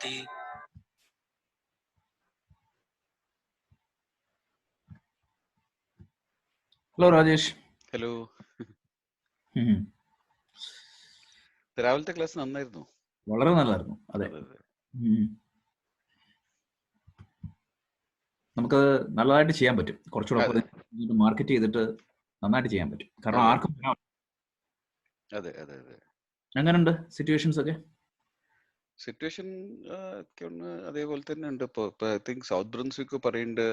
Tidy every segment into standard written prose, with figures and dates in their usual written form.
Hello, Rajesh. Hello. രാവിലത്തെ class നന്നായിരുന്നു. വളരെ നല്ലതായിരുന്നു. അതെ, നമുക്ക് നല്ലതായിട്ട് ചെയ്യാൻ പറ്റും. കുറച്ചുകൂടെ മാർക്കറ്റ് ചെയ്തിട്ട് നന്നായിട്ട് ചെയ്യാൻ പറ്റും. കാരണം ആർക്കും അതെ അതെ അതെ. എങ്ങനെയുണ്ട് സിറ്റുവേഷൻസ് ഒക്കെ? സിറ്റുവേഷൻ അതേപോലെ തന്നെ ഉണ്ട്. ഇപ്പൊ ഐ തിങ്ക് സൗത്ത് ബ്രൻസ്വിക്ക് പറയുന്നുണ്ട്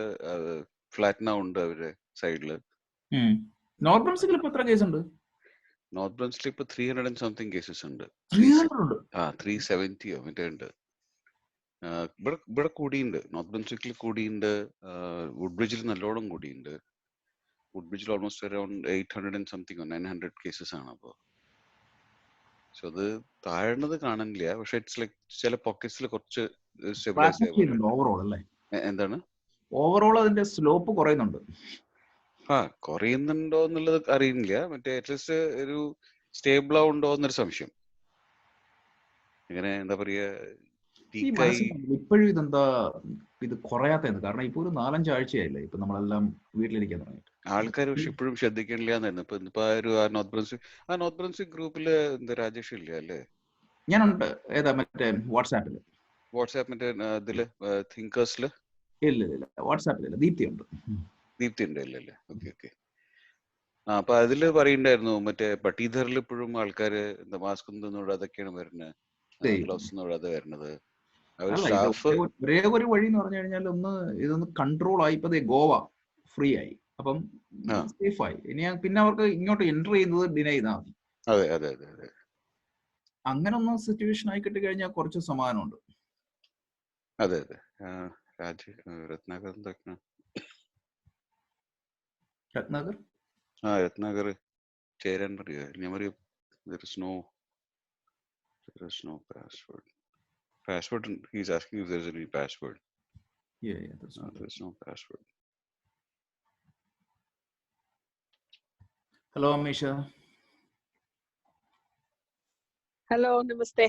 ഫ്ലാറ്റ് ഉണ്ട് അവരുടെ സൈഡില്. നോർത്ത് ബ്രൻസ്വിക്കിൽ ഇപ്പൊ എത്ര കേസ് ഉണ്ട്? നോർത്ത് ബ്രൻസ്വിക്കിൽ ഇപ്പൊ 300 and something കേസസ് ഉണ്ട്. 370 മറ്റേ ഉണ്ട്. ഇവിടെ കൂടിയുണ്ട്. നോർത്ത് ബ്രൻസ്വിക്കിൽ കൂടിയുണ്ട്. വുഡ് ബ്രിഡ്ജിൽ നല്ലോണം കൂടിയുണ്ട്. വുഡ് ബ്രിഡ്ജിൽ almost around 800 and something 900 cases ആണ്. അപ്പോ സോ അത് താഴ്ന്നത് കാണാനില്ല. പക്ഷെ ഇറ്റ്സ് ലൈക്ക് ചില പോക്കറ്റ്സിൽ കുറച്ച് ഓവറോൾ അല്ലേ? എന്താണ് ഓവറോൾ അതിന്റെ സ്ലോപ്പ് കുറയുന്നുണ്ട്. കുറയുന്നുണ്ടോ എന്നുള്ളത് അറിയുന്നില്ല. മറ്റേ അറ്റ്ലീസ്റ്റ് ഒരു സ്റ്റേബിൾ ആവുണ്ടോ എന്നൊരു സംശയം. ഇങ്ങനെ എന്താ പറയാ, ഇപ്പോഴും ഇതെന്താ ഇത് കുറയാത്തത്? കാരണം ഇപ്പൊ ഒരു 4-5 ആഴ്ചയായില്ലേ ഇപ്പൊ നമ്മളെല്ലാം വീട്ടിലിരിക്കാൻ തുടങ്ങിയിട്ട്. ആൾക്കാർ പക്ഷെ ഇപ്പോഴും ശ്രദ്ധിക്കണില്ല എന്നായിരുന്നു. ഇപ്പൊ നോർത്ത് ബ്രൻസ്വിക്ക് ഗ്രൂപ്പില് എന്താ രാജേഷ് ഇല്ല അല്ലേ? ഞാനുണ്ട്. ഏതാ മറ്റേ വാട്സാപ്പില് മറ്റേ ഇതില് തിങ്കേഴ്സില്? ഇല്ല, വാട്സാപ്പിലില്ല. ദീപ്തി ഉണ്ട്. ഇല്ലല്ലേ? ഓക്കെ. അപ്പൊ അതില് പറയുണ്ടായിരുന്നു മറ്റേ പട്ടീധറിൽ ഇപ്പോഴും ആൾക്കാര് എന്താ മാസ്ക് ഒന്നും അതൊക്കെയാണ് വരുന്നത്, ഗ്ലൗസ് ഒന്നും ഇടാതെ വരുന്നത്. ഒരേ ഒരു വഴി എന്ന് പറഞ്ഞു കഴിഞ്ഞാൽ ഇതൊന്ന് കൺട്രോൾ ആയി. ഇപ്പൊ ഗോവ ഫ്രീ ആയി, അപ്പം സേഫ് ആയി. ഇനി പിന്നെ അവർക്ക് ഇങ്ങോട്ട് എൻ്റർ ചെയ്യുന്നത് ഡിനൈ ചെയ്താൽ മതി. അതെ. അങ്ങനെ ഒന്നും സിറ്റുവേഷൻ ആയി കിട്ടി കഴിഞ്ഞാൽ കുറച്ച് സമാധാനമുണ്ട്. അതെ. രത്നാകർ ചേരാൻ പറയുക. ഞാൻ പറയും there is no password. He's asking if there's any password. Yeah, there's no password. Hello, Amisha. Hello, namaste.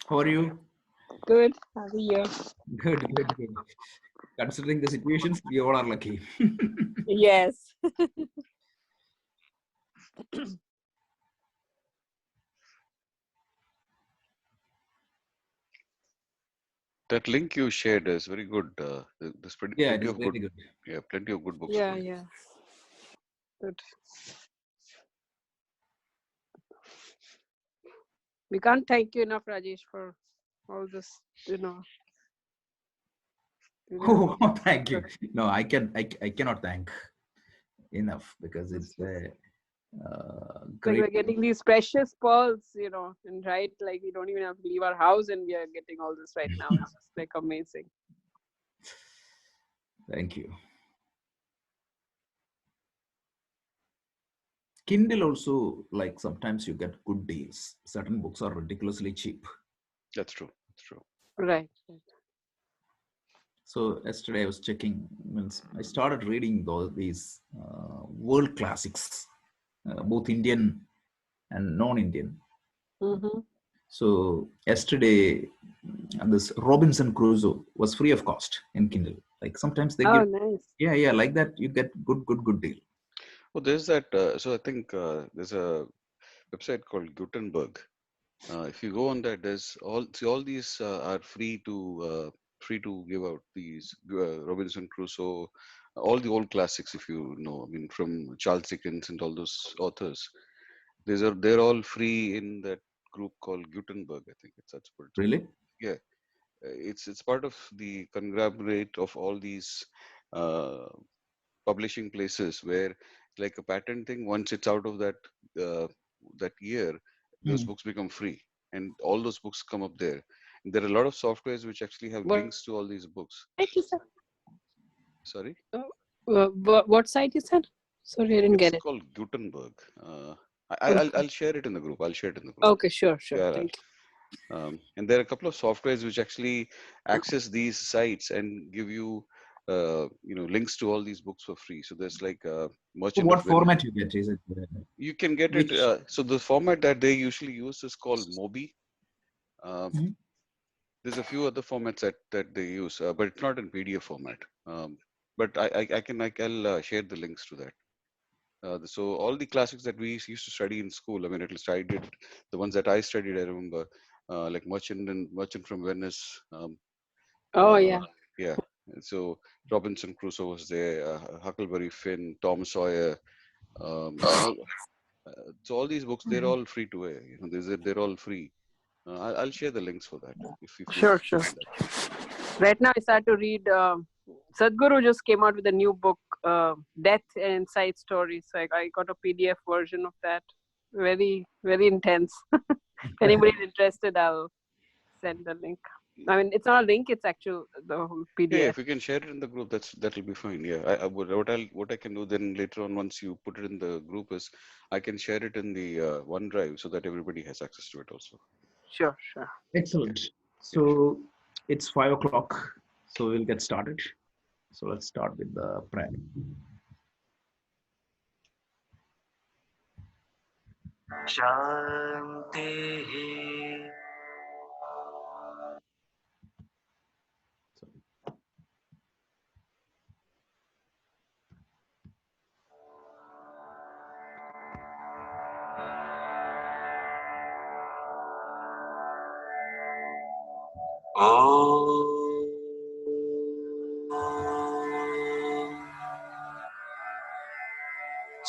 How are you? Good. How are you? Good. Considering the situations, we all are lucky. Yes. That link you shared is very good. There's plenty of very good. Yeah, plenty of good books. Yeah. Good. We can't thank you enough, Rajesh, for all this, Oh, thank you. No, I cannot thank enough, because it's great. Like we're getting these precious pearls, and right, like we don't even have to leave our house and we are getting all this right now. It's just like amazing. Thank you. Kindle also, like sometimes you get good deals. Certain books are ridiculously cheap. That's true. Right. So yesterday I was checking, I started reading these world classics, both Indian and non-Indian. So yesterday this Robinson Crusoe was free of cost in Kindle. Like sometimes they give, nice. Yeah, like that you get good deal. Oh, there's that. So I think there's a website called Gutenberg. If you go on that, there's all these are free to give out. These Robinson Crusoe, all the old classics, if you know. I mean, from Charles Dickens and all those authors. They're all free in that group called Gutenberg. I think that's what. Really? Yeah, it's part of the conglomerate of all these publishing places where, like a patent thing, once it's out of that year, those books become free, and all those books come up there. And there are a lot of softwares which actually have links to all these books. Sorry? What site is that? Sorry, I didn't get it. It's called Gutenberg. I'll share it in the group. Okay, sure. Yeah. Thank you. And there are a couple of softwares which actually access these sites and give you links to all these books for free. So there's like a merchant. So what format you get? Is it? You can get it. So the format that they usually use is called Mobi. there's a few other formats that they use, but it's not in PDF format. But I'll share the links to that. So all the classics that we used to study in school, I mean, at least I did, the ones that I studied, I remember, like Merchant from Venice. Oh yeah. Yeah. So Robinson Crusoe was there, Huckleberry Finn, Tom Sawyer, all. So all these books, they're all free to air. They're all free. I'll share the links for that if you're Sure. interested in that. Right now I started to read, Sadhguru just came out with a new book, Death and Inside Stories. So I got a PDF version of that. Very, very intense. If anybody's interested, I'll send the link. I mean, it's not a link, it's actual the whole PDF. Yeah, if you can share it in the group, that'll be fine. Yeah, what I can do then later on, once you put it in the group, is I can share it in the OneDrive so that everybody has access to it also. Sure. Excellent. So it's 5 o'clock. So we'll get started. So let's start with the prayer. Shanti.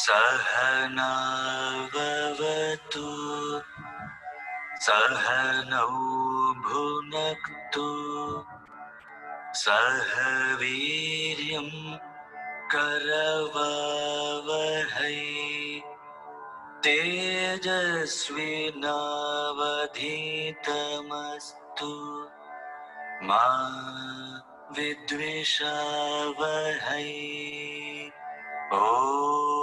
Sahana vavatu Sahanau bhunaktu Sahaviryam karavavahai Tejasvinavadhitamastu Ma vidvishavahai Om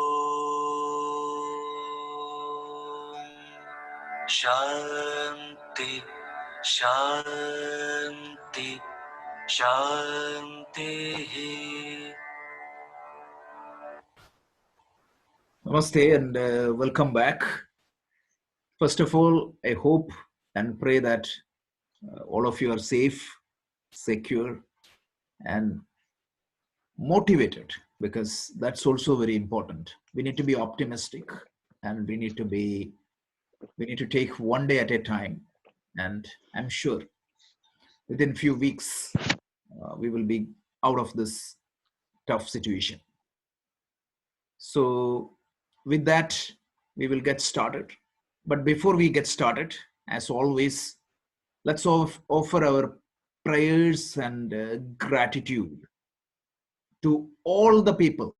Shanti Shanti Shanti. Namaste and welcome back. First of all, I hope and pray that all of you are safe, secure, and motivated, because that's also very important. We need to be optimistic, and we need to take one day at a time. And I'm sure within few weeks, we will be out of this tough situation. So with that, we will get started. But before we get started, as always, let's offer our prayers and gratitude to all the people,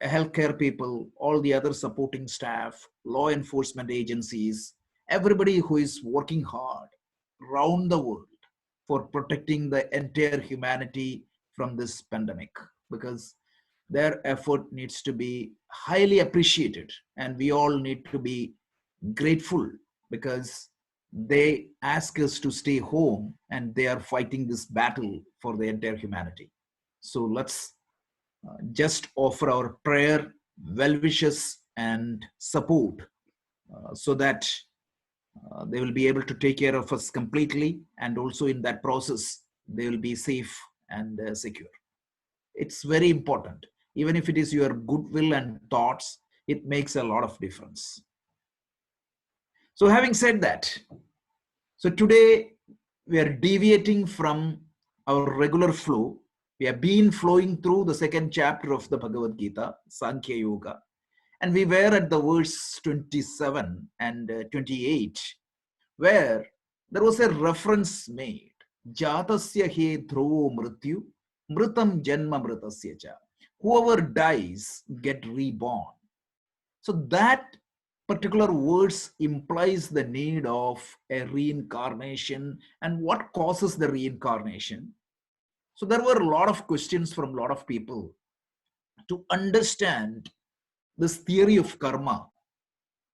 healthcare people, all the other supporting staff, law enforcement agencies, everybody who is working hard around the world for protecting the entire humanity from this pandemic, because their effort needs to be highly appreciated, and we all need to be grateful, because they ask us to stay home and they are fighting this battle for the entire humanity. So let's just offer our prayer, well wishes, and support so that they will be able to take care of us completely, and also in that process, they will be safe and secure. It's very important. Even if it is your goodwill and thoughts, it makes a lot of difference. So having said that, so today we are deviating from our regular flow. We have been flowing through the second chapter of the Bhagavad Gita, Samkhya Yoga, and we were at the verse 27 and 28, where there was a reference made. Jatasya he dhruvo mrityu, mritam janma mritasya cha. Whoever dies get reborn. So that particular words implies the need of a reincarnation and what causes the reincarnation. So there were a lot of questions from a lot of people to understand this theory of karma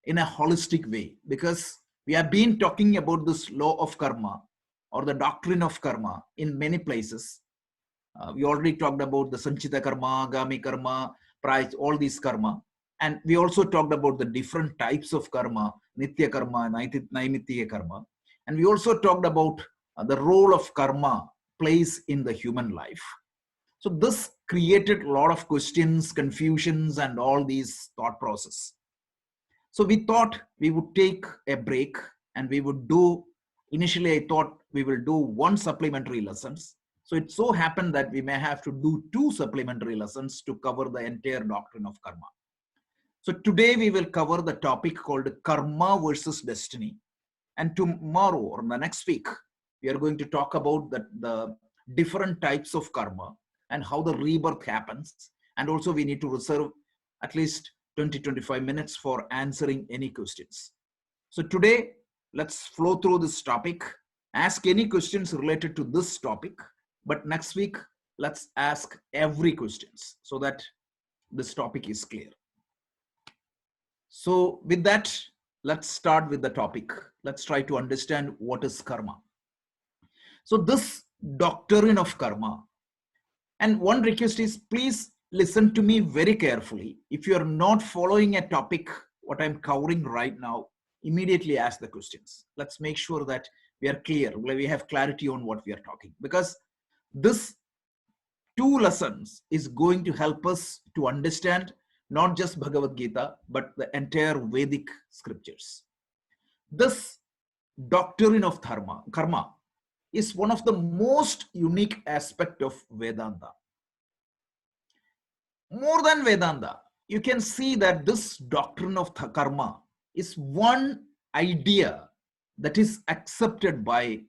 in a holistic way, because we have been talking about this law of karma or the doctrine of karma in many places. We already talked about the Sanchita karma, Gami karma, all these karma. And we also talked about the different types of karma, Nitya karma, Naimitya karma. And we also talked about the role of karma plays in the human life. So this created a lot of questions, confusions, and all these thought process. So we thought we would take a break and we would do, initially I thought we will do one supplementary lessons. So it so happened that we may have to do 2 supplementary lessons to cover the entire doctrine of karma. So today we will cover the topic called karma versus destiny. And tomorrow or the next week, we are going to talk about the different types of karma and how the rebirth happens. And also we need to reserve at least 20-25 minutes for answering any questions. So today, let's flow through this topic, ask any questions related to this topic. But next week, let's ask every questions so that this topic is clear. So with that, let's start with the topic. Let's try to understand what is karma. So this doctrine of karma, and one request is please listen to me very carefully. If you are not following a topic, what I'm covering right now, immediately ask the questions. Let's make sure that we are clear, we have clarity on what we are talking, because this 2 lessons is going to help us to understand not just Bhagavad Gita, but the entire Vedic scriptures. This doctrine of karma is one of the most unique aspect of Vedanta. More than Vedanta, you can see that this doctrine of karma is one idea that is accepted by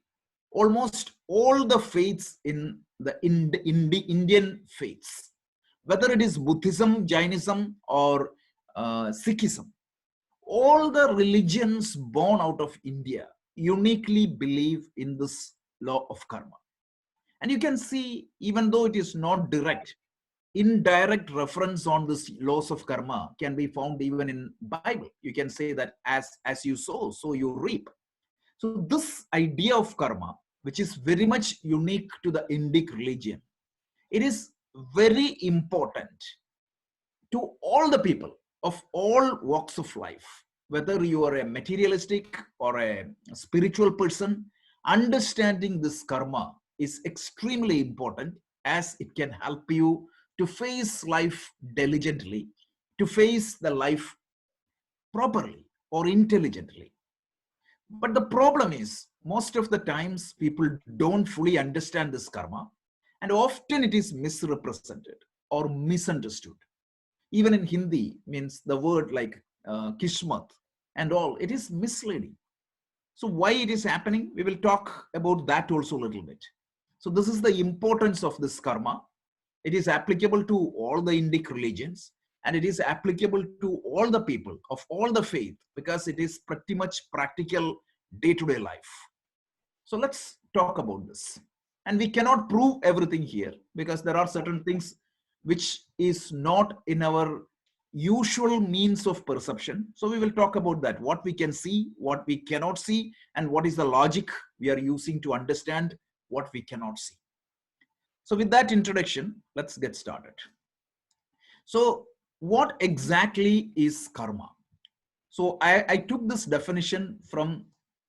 almost all the faiths in the Indian faiths, whether it is Buddhism, Jainism, or Sikhism. All the religions born out of India uniquely believe in this law of karma. And you can see, even though it is not direct, indirect reference on this laws of karma can be found even in Bible. You can say that as you sow, so you reap. So this idea of karma, which is very much unique to the Indic religion, it is very important to all the people of all walks of life. Whether you are a materialistic or a spiritual person, understanding this karma is extremely important, as it can help you to face life diligently, to face the life properly or intelligently. But the problem is, most of the times people don't fully understand this karma, and often it is misrepresented or misunderstood. Even in Hindi, means the word like Kishmat and all, it is misleading. So why it is happening? We will talk about that also a little bit. So this is the importance of this karma. It is applicable to all the Indic religions, and it is applicable to all the people of all the faith, because it is pretty much practical day-to-day life. So let's talk about this. And we cannot prove everything here, because there are certain things which is not in our usual means of perception. So we will talk about that, what we can see, what we cannot see, and what is the logic we are using to understand what we cannot see. So with that introduction, let's get started. So what exactly is karma? So I took this definition from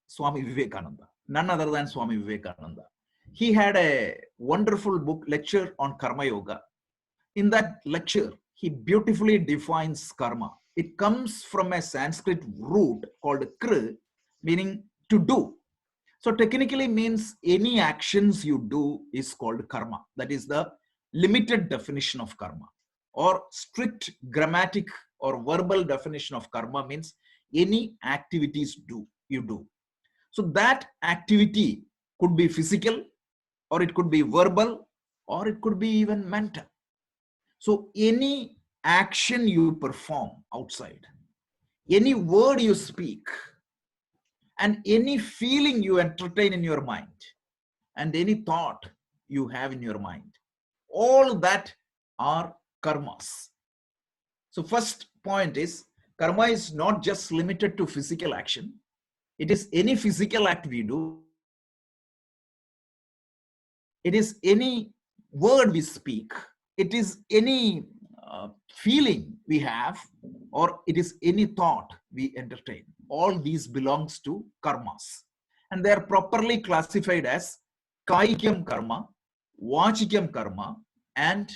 Swami Vivekananda, none other than Swami Vivekananda. He had a wonderful book lecture on karma yoga. In that lecture, he beautifully defines karma. It comes from a Sanskrit root called kr, meaning to do. So technically means any actions you do is called karma. That is the limited definition of karma. Or strict grammatic or verbal definition of karma means any activities you do. So that activity could be physical, or it could be verbal, or it could be even mental. So any action you perform outside, any word you speak, and any feeling you entertain in your mind, and any thought you have in your mind, all that are karmas. So first point is, karma is not just limited to physical action. It is any physical act we do. It is any word we speak. It is any feeling we have, or it is any thought we entertain. All these belongs to karmas. And they are properly classified as Kaikyam Karma, Vachikam Karma, and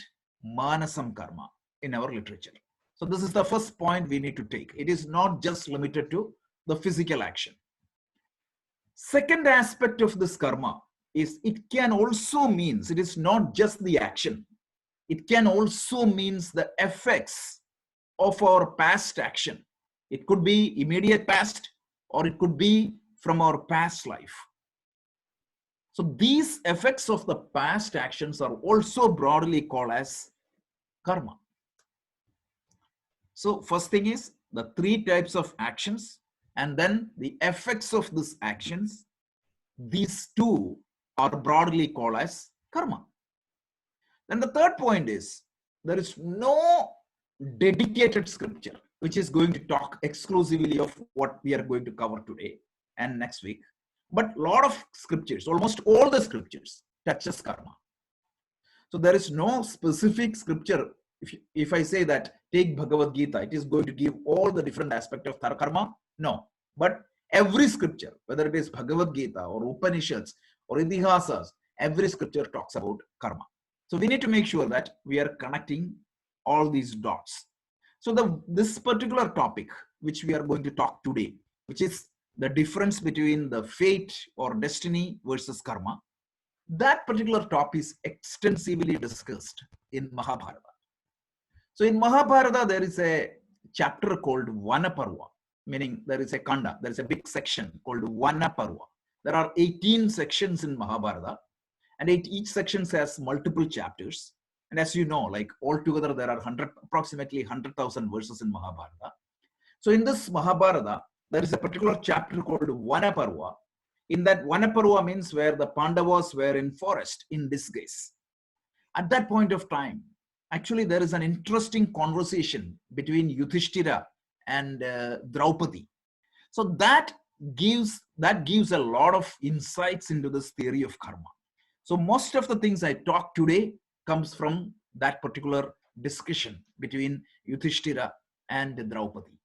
Manasam Karma in our literature. So this is the first point we need to take. It is not just limited to the physical action. Second aspect of this karma is it can also means, it is not just the action. It can also means the effects of our past action. It could be immediate past or it could be from our past life. So these effects of the past actions are also broadly called as karma. So first thing is the three types of actions and then the effects of these actions. These two are broadly called as karma. Then the third point is there is no dedicated scripture which is going to talk exclusively of what we are going to cover today and next week. But a lot of scriptures, almost all the scriptures touches karma. So there is no specific scripture. If I say that take Bhagavad Gita, it is going to give all the different aspects of karma. No, but every scripture, whether it is Bhagavad Gita or Upanishads or Idihasas, every scripture talks about karma. So we need to make sure that we are connecting all these dots. So this particular topic, which we are going to talk today, which is the difference between the fate or destiny versus karma, that particular topic is extensively discussed in Mahabharata. So in Mahabharata, there is a chapter called Vanaparva, meaning there is a kanda, there is a big section called Vanaparva. There are 18 sections in Mahabharata, and each section has multiple chapters. And as you know, like altogether, there are approximately 100,000 verses in Mahabharata. So in this Mahabharata, there is a particular chapter called Vanaparva. In that, Vanaparva means where the Pandavas were in forest in disguise. At that point of time, actually, there is an interesting conversation between Yudhishthira and Draupadi. So that gives a lot of insights into this theory of karma. So most of the things I talk today comes from that particular discussion between Yudhishthira and Draupadi.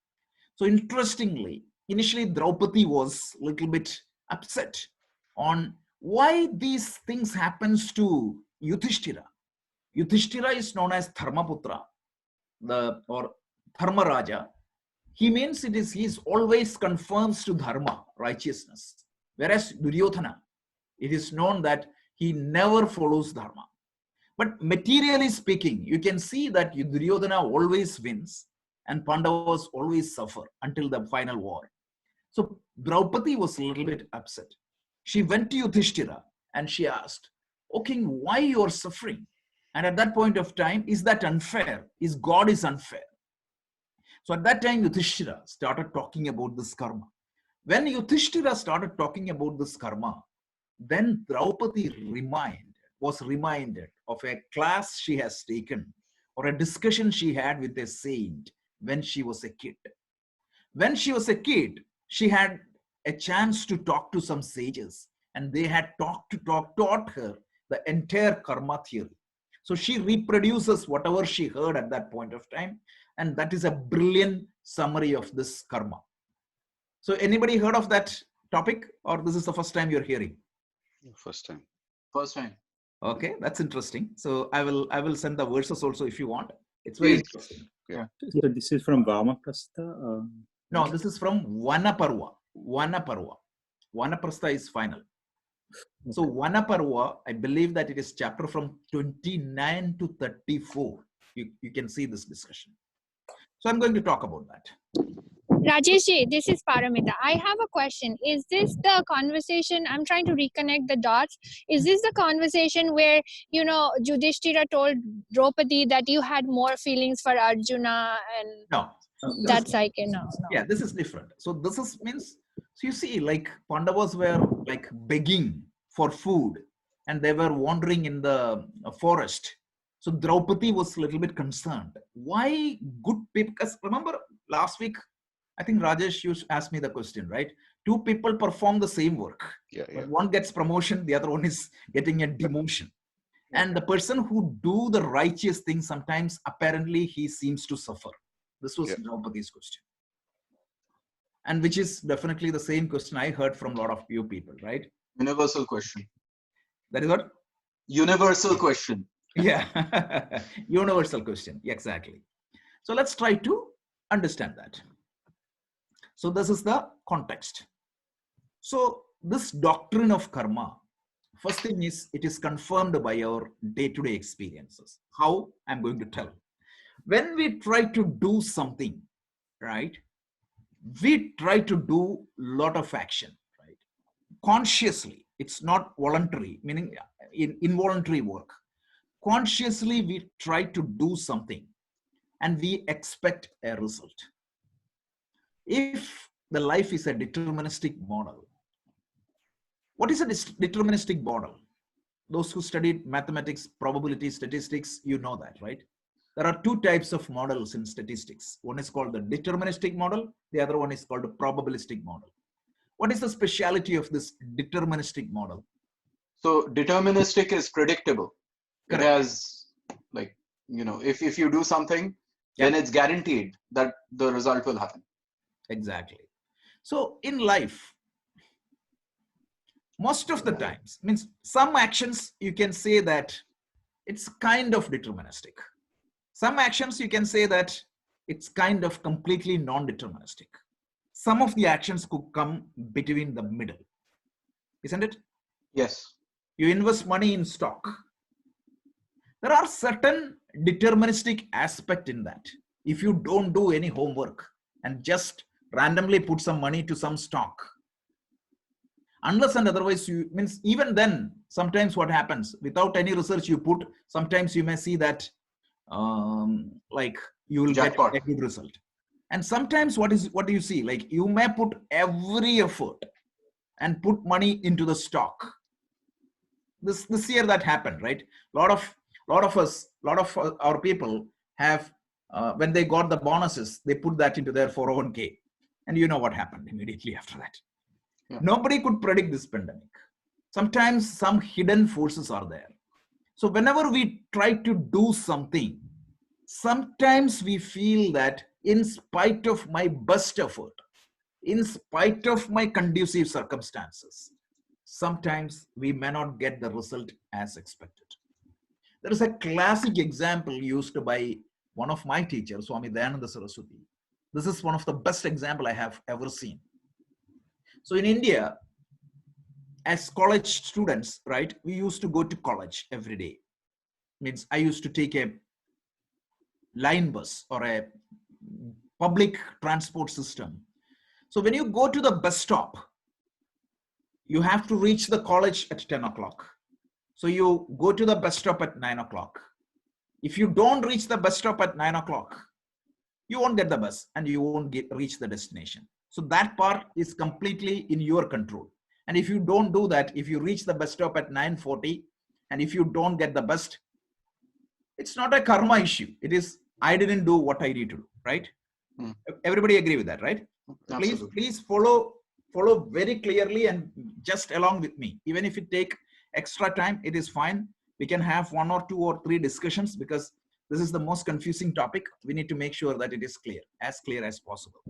So interestingly, initially Draupadi was a little bit upset on why these things happens to Yudhishthira. Yudhishthira is known as Dharmaputra, or Dharmaraja. He means he is always conforms to dharma, righteousness. Whereas Duryodhana, it is known that he never follows dharma. But materially speaking, you can see that Duryodhana always wins and Pandavas always suffer until the final war. So Draupadi was a little bit upset. She went to Yudhishthira and she asked, "O king, why you are suffering?" And at that point of time, is that unfair? Is God is unfair? So at that time, Yudhishthira started talking about this karma. When Yudhishthira started talking about this karma, then Draupadi was reminded of a class she has taken or a discussion she had with a saint when she was a kid. When she was a kid, she had a chance to talk to some sages and they had taught her the entire karma theory. So she reproduces whatever she heard at that point of time, and that is a brilliant summary of this karma. So anybody heard of that topic, or this is the first time you're hearing? First time. First time. Okay, that's interesting. So I will send the verses also if you want. It's very interesting. Yeah. So this is from Vamaprastha? No, this is from Vanaparva. Vanaprastha is final. So Vanaparva, I believe that it is chapter from 29 to 34. You can see this discussion. So I'm going to talk about that. Rajesh ji, this is Paramita. I have a question. Is this the conversation, I'm trying to reconnect the dots. Is this the conversation where, Yudhishthira told Draupadi that you had more feelings for Arjuna and No. that's like, no. Yeah, this is different. So this is means, so you see, like Pandavas were like begging for food and they were wandering in the forest. So Draupadi was a little bit concerned. Why good people? Because remember last week, I think Rajesh, you asked me the question, right? Two people perform the same work. Yeah. But one gets promotion, the other one is getting a demotion. And the person who do the righteous thing, sometimes apparently he seems to suffer. This was Draupadi's question. And which is definitely the same question I heard from a lot of you people, right? Universal question. That is what? Universal question. Yeah, universal question, exactly. So let's try to understand that. So this is the context. So this doctrine of karma, first thing is, it is confirmed by our day-to-day experiences. How? I'm going to tell. When we try to do something, right, we try to do a lot of action, right? Consciously, it's not voluntary, meaning in involuntary work. Consciously, we try to do something and we expect a result. If the life is a deterministic model, what is a deterministic model? Those who studied mathematics, probability, statistics, you know that, right? There are two types of models in statistics. One is called the deterministic model. The other one is called the probabilistic model. What is the speciality of this deterministic model? So deterministic is predictable. Correct. It has, like, you know, if you do something, then it's guaranteed that the result will happen. Exactly. So in life, most of the times, means some actions you can say that it's kind of deterministic. Some actions you can say that it's kind of completely non-deterministic. Some of the actions could come between the middle, isn't it? Yes. You invest money in stock. There are certain deterministic aspect in that. If you don't do any homework and just randomly put some money to some stock, unless and otherwise, you means even then, sometimes what happens, without any research you put, sometimes you may see that like you will Jackpot. get a good result. And sometimes what do you see? Like you may put every effort and put money into the stock. This year that happened, right? A lot of our people have when they got the bonuses, they put that into their 401k, and you know what happened immediately after that. Yeah. Nobody could predict this pandemic. Sometimes some hidden forces are there. So whenever we try to do something, sometimes we feel that in spite of my best effort, in spite of my conducive circumstances, sometimes we may not get the result as expected. There is a classic example used by one of my teachers, Swami Dayananda Saraswati. This is one of the best examples I have ever seen. So in India, as college students, right, we used to go to college every day. Means I used to take a line bus or a public transport system. So when you go to the bus stop, you have to reach the college at 10 o'clock. So you go to the bus stop at 9 o'clock. If you don't reach the bus stop at 9 o'clock, you won't get the bus and you won't reach the destination. So that part is completely in your control. And if you don't do that, if you reach the bus stop at 9:40, and if you don't get the bus, it's not a karma issue. It is, I didn't do what I need to do, right? Everybody agree with that, right? Please follow very clearly and just along with me. Even if it take extra time, it is fine. We can have 1 or 2 or 3 discussions because this is the most confusing topic. We need to make sure that it is clear as possible.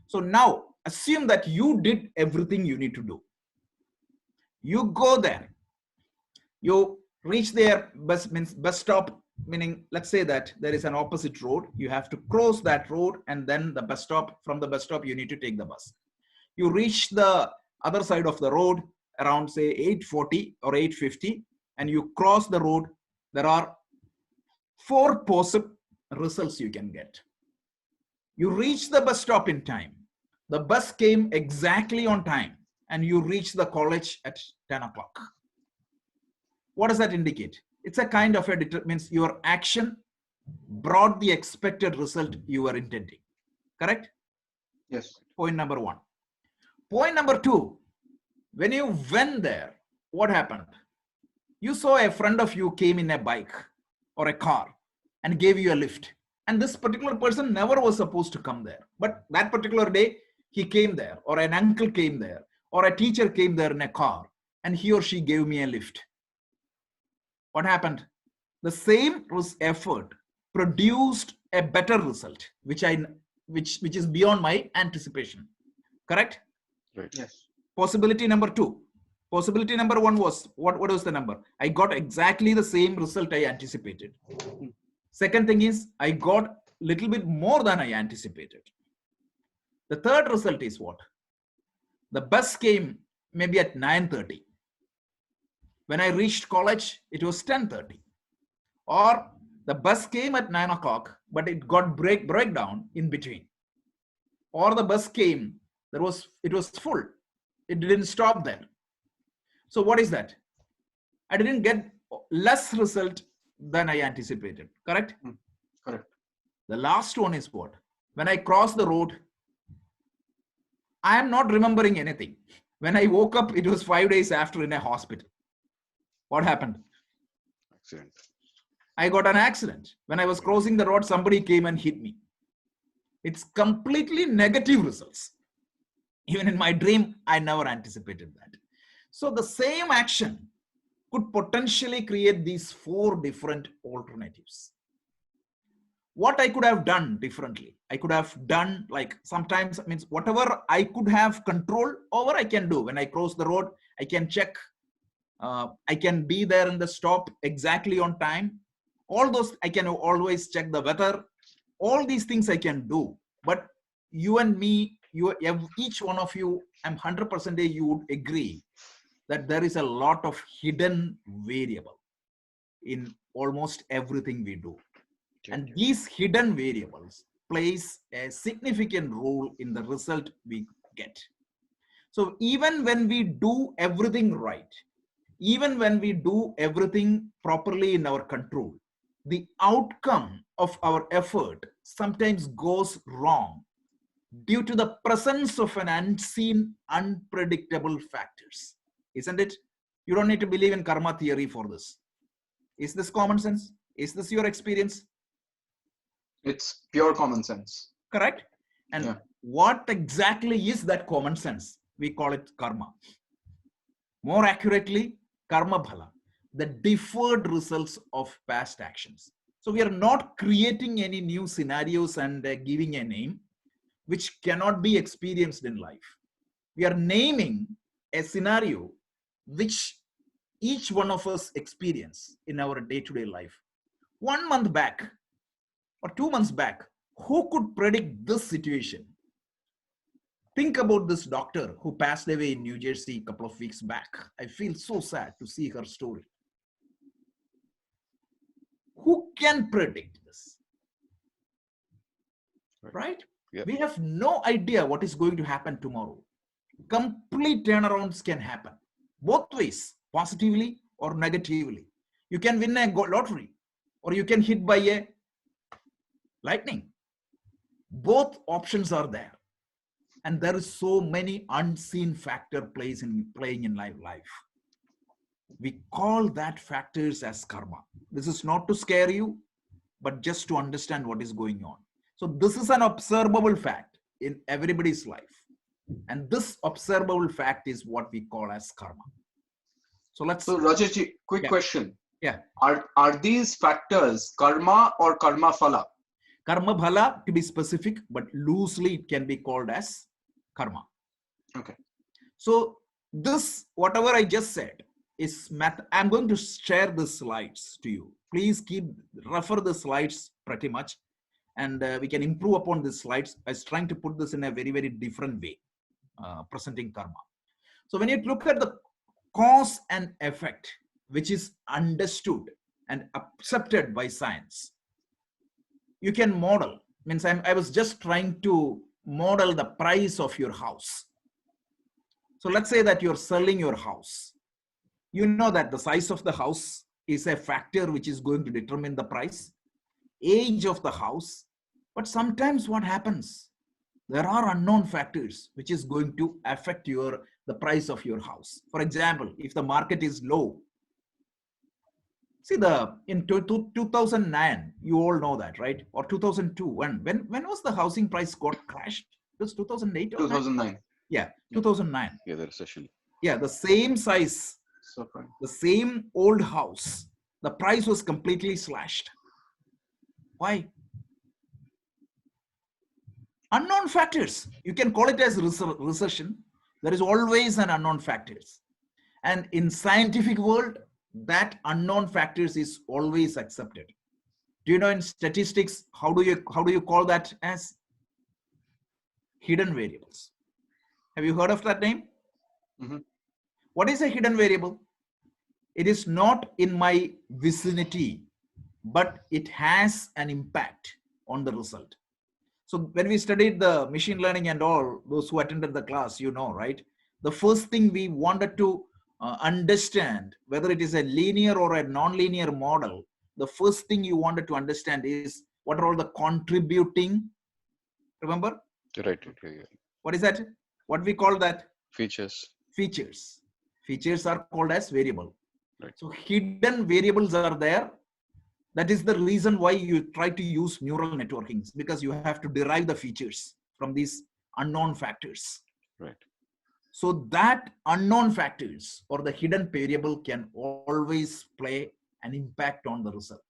So now assume that you did everything you need to do. You go there, you reach their bus stop, meaning let's say that there is an opposite road. You have to cross that road and then the bus stop. From the bus stop, you need to take the bus. You reach the other side of the road around say 8:40 or 8:50 and you cross the road. There are 4 possible results you can get. You reach the bus stop in time. The bus came exactly on time and you reach the college at 10 o'clock. What does that indicate? It's a kind of means your action brought the expected result you were intending. Correct? Yes. Point number 1. Point number 2, when you went there, what happened? You saw a friend of you came in a bike or a car and gave you a lift. And this particular person never was supposed to come there. But that particular day, he came there, or an uncle came there, or a teacher came there in a car, and he or she gave me a lift. What happened? The same effort produced a better result, which is beyond my anticipation. Correct? Right. Yes. Possibility number 2. Possibility number 1 was, what was the number? I got exactly the same result I anticipated. Second thing is, I got little bit more than I anticipated. The third result is what? The bus came maybe at 9:30. When I reached college, it was 10:30. Or the bus came at 9 o'clock, but it got breakdown in between. Or the bus came, it was full. It didn't stop there. So what is that? I didn't get less result than I anticipated. Correct? Correct. The last one is what? When I crossed the road, I am not remembering anything. When I woke up, it was 5 days after in a hospital. What happened? Accident. I got an accident. When I was crossing the road, somebody came and hit me. It's completely negative results. Even in my dream, I never anticipated that. So the same action could potentially create these 4 different alternatives. What I could have done differently, I could have done, like, sometimes means whatever I could have control over, I can do. When I cross the road, I can check. I can be there in the stop exactly on time. All those, I can always check the weather. All these things I can do. But you and me, each one of you, I'm 100% you would agree that there is a lot of hidden variable in almost everything we do. And these hidden variables plays a significant role in the result we get. So even when we do everything right, even when we do everything properly in our control, the outcome of our effort sometimes goes wrong due to the presence of an unseen, unpredictable factors. Isn't it? You don't need to believe in karma theory for this. Is this common sense? Is this your experience? It's pure common sense. Correct? And what exactly is that common sense? We call it karma. More accurately, karma bhala, the deferred results of past actions. So we are not creating any new scenarios and giving a name which cannot be experienced in life. We are naming a scenario which each one of us experience in our day-to-day life. 1 month back or 2 months back, who could predict this situation? Think about this doctor who passed away in New Jersey a couple of weeks back. I feel so sad to see her story. Who can predict this? Right? Yep. We have no idea what is going to happen tomorrow. Complete turnarounds can happen, both ways, positively or negatively. You can win a lottery or you can hit by a lightning. Both options are there. And there is so many unseen factor playing in life. We call that factors as karma. This is not to scare you, but just to understand what is going on. So this is an observable fact in everybody's life. And this observable fact is what we call as karma. So Rajesh, quick question. Yeah. Are these factors karma or karma phala? Karma phala, to be specific, but loosely it can be called as karma. Okay. So this, whatever I just said, is math. I'm going to share the slides to you. Please refer the slides pretty much, and we can improve upon the slides. I was trying to put this in a very, very different way, presenting karma. So when you look at the cause and effect, which is understood and accepted by science, you can model. Means I was just trying to model the price of your house. So let's say that you're selling your house. You know that the size of the house is a factor which is going to determine the price, age of the house. But sometimes what happens? There are unknown factors which is going to affect the price of your house. For example, if the market is low, see in 2009, you all know that, right? Or 2002, when was the housing price got crashed? It was 2008 or 2009. Yeah, 2009. Yeah, the recession. Yeah, the same size, the same old house, the price was completely slashed. Why? Unknown factors. You can call it as recession. There is always an unknown factors. And in scientific world, that unknown factors is always accepted. Do you know in statistics, how do you call that as? Hidden variables. Have you heard of that name? Mm-hmm. What is a hidden variable? It is not in my vicinity, but it has an impact on the result. So when we studied the machine learning and all, those who attended the class, you know, right? The first thing we wanted to understand, whether it is a linear or a non-linear model, the first thing you wanted to understand is what are all the contributing, remember? Right. What is that? What we call that? Features. Features. Features are called as variable. Right. So hidden variables are there. That is the reason why you try to use neural networkings, because you have to derive the features from these unknown factors. Right. So that unknown factors or the hidden variable can always play an impact on the result.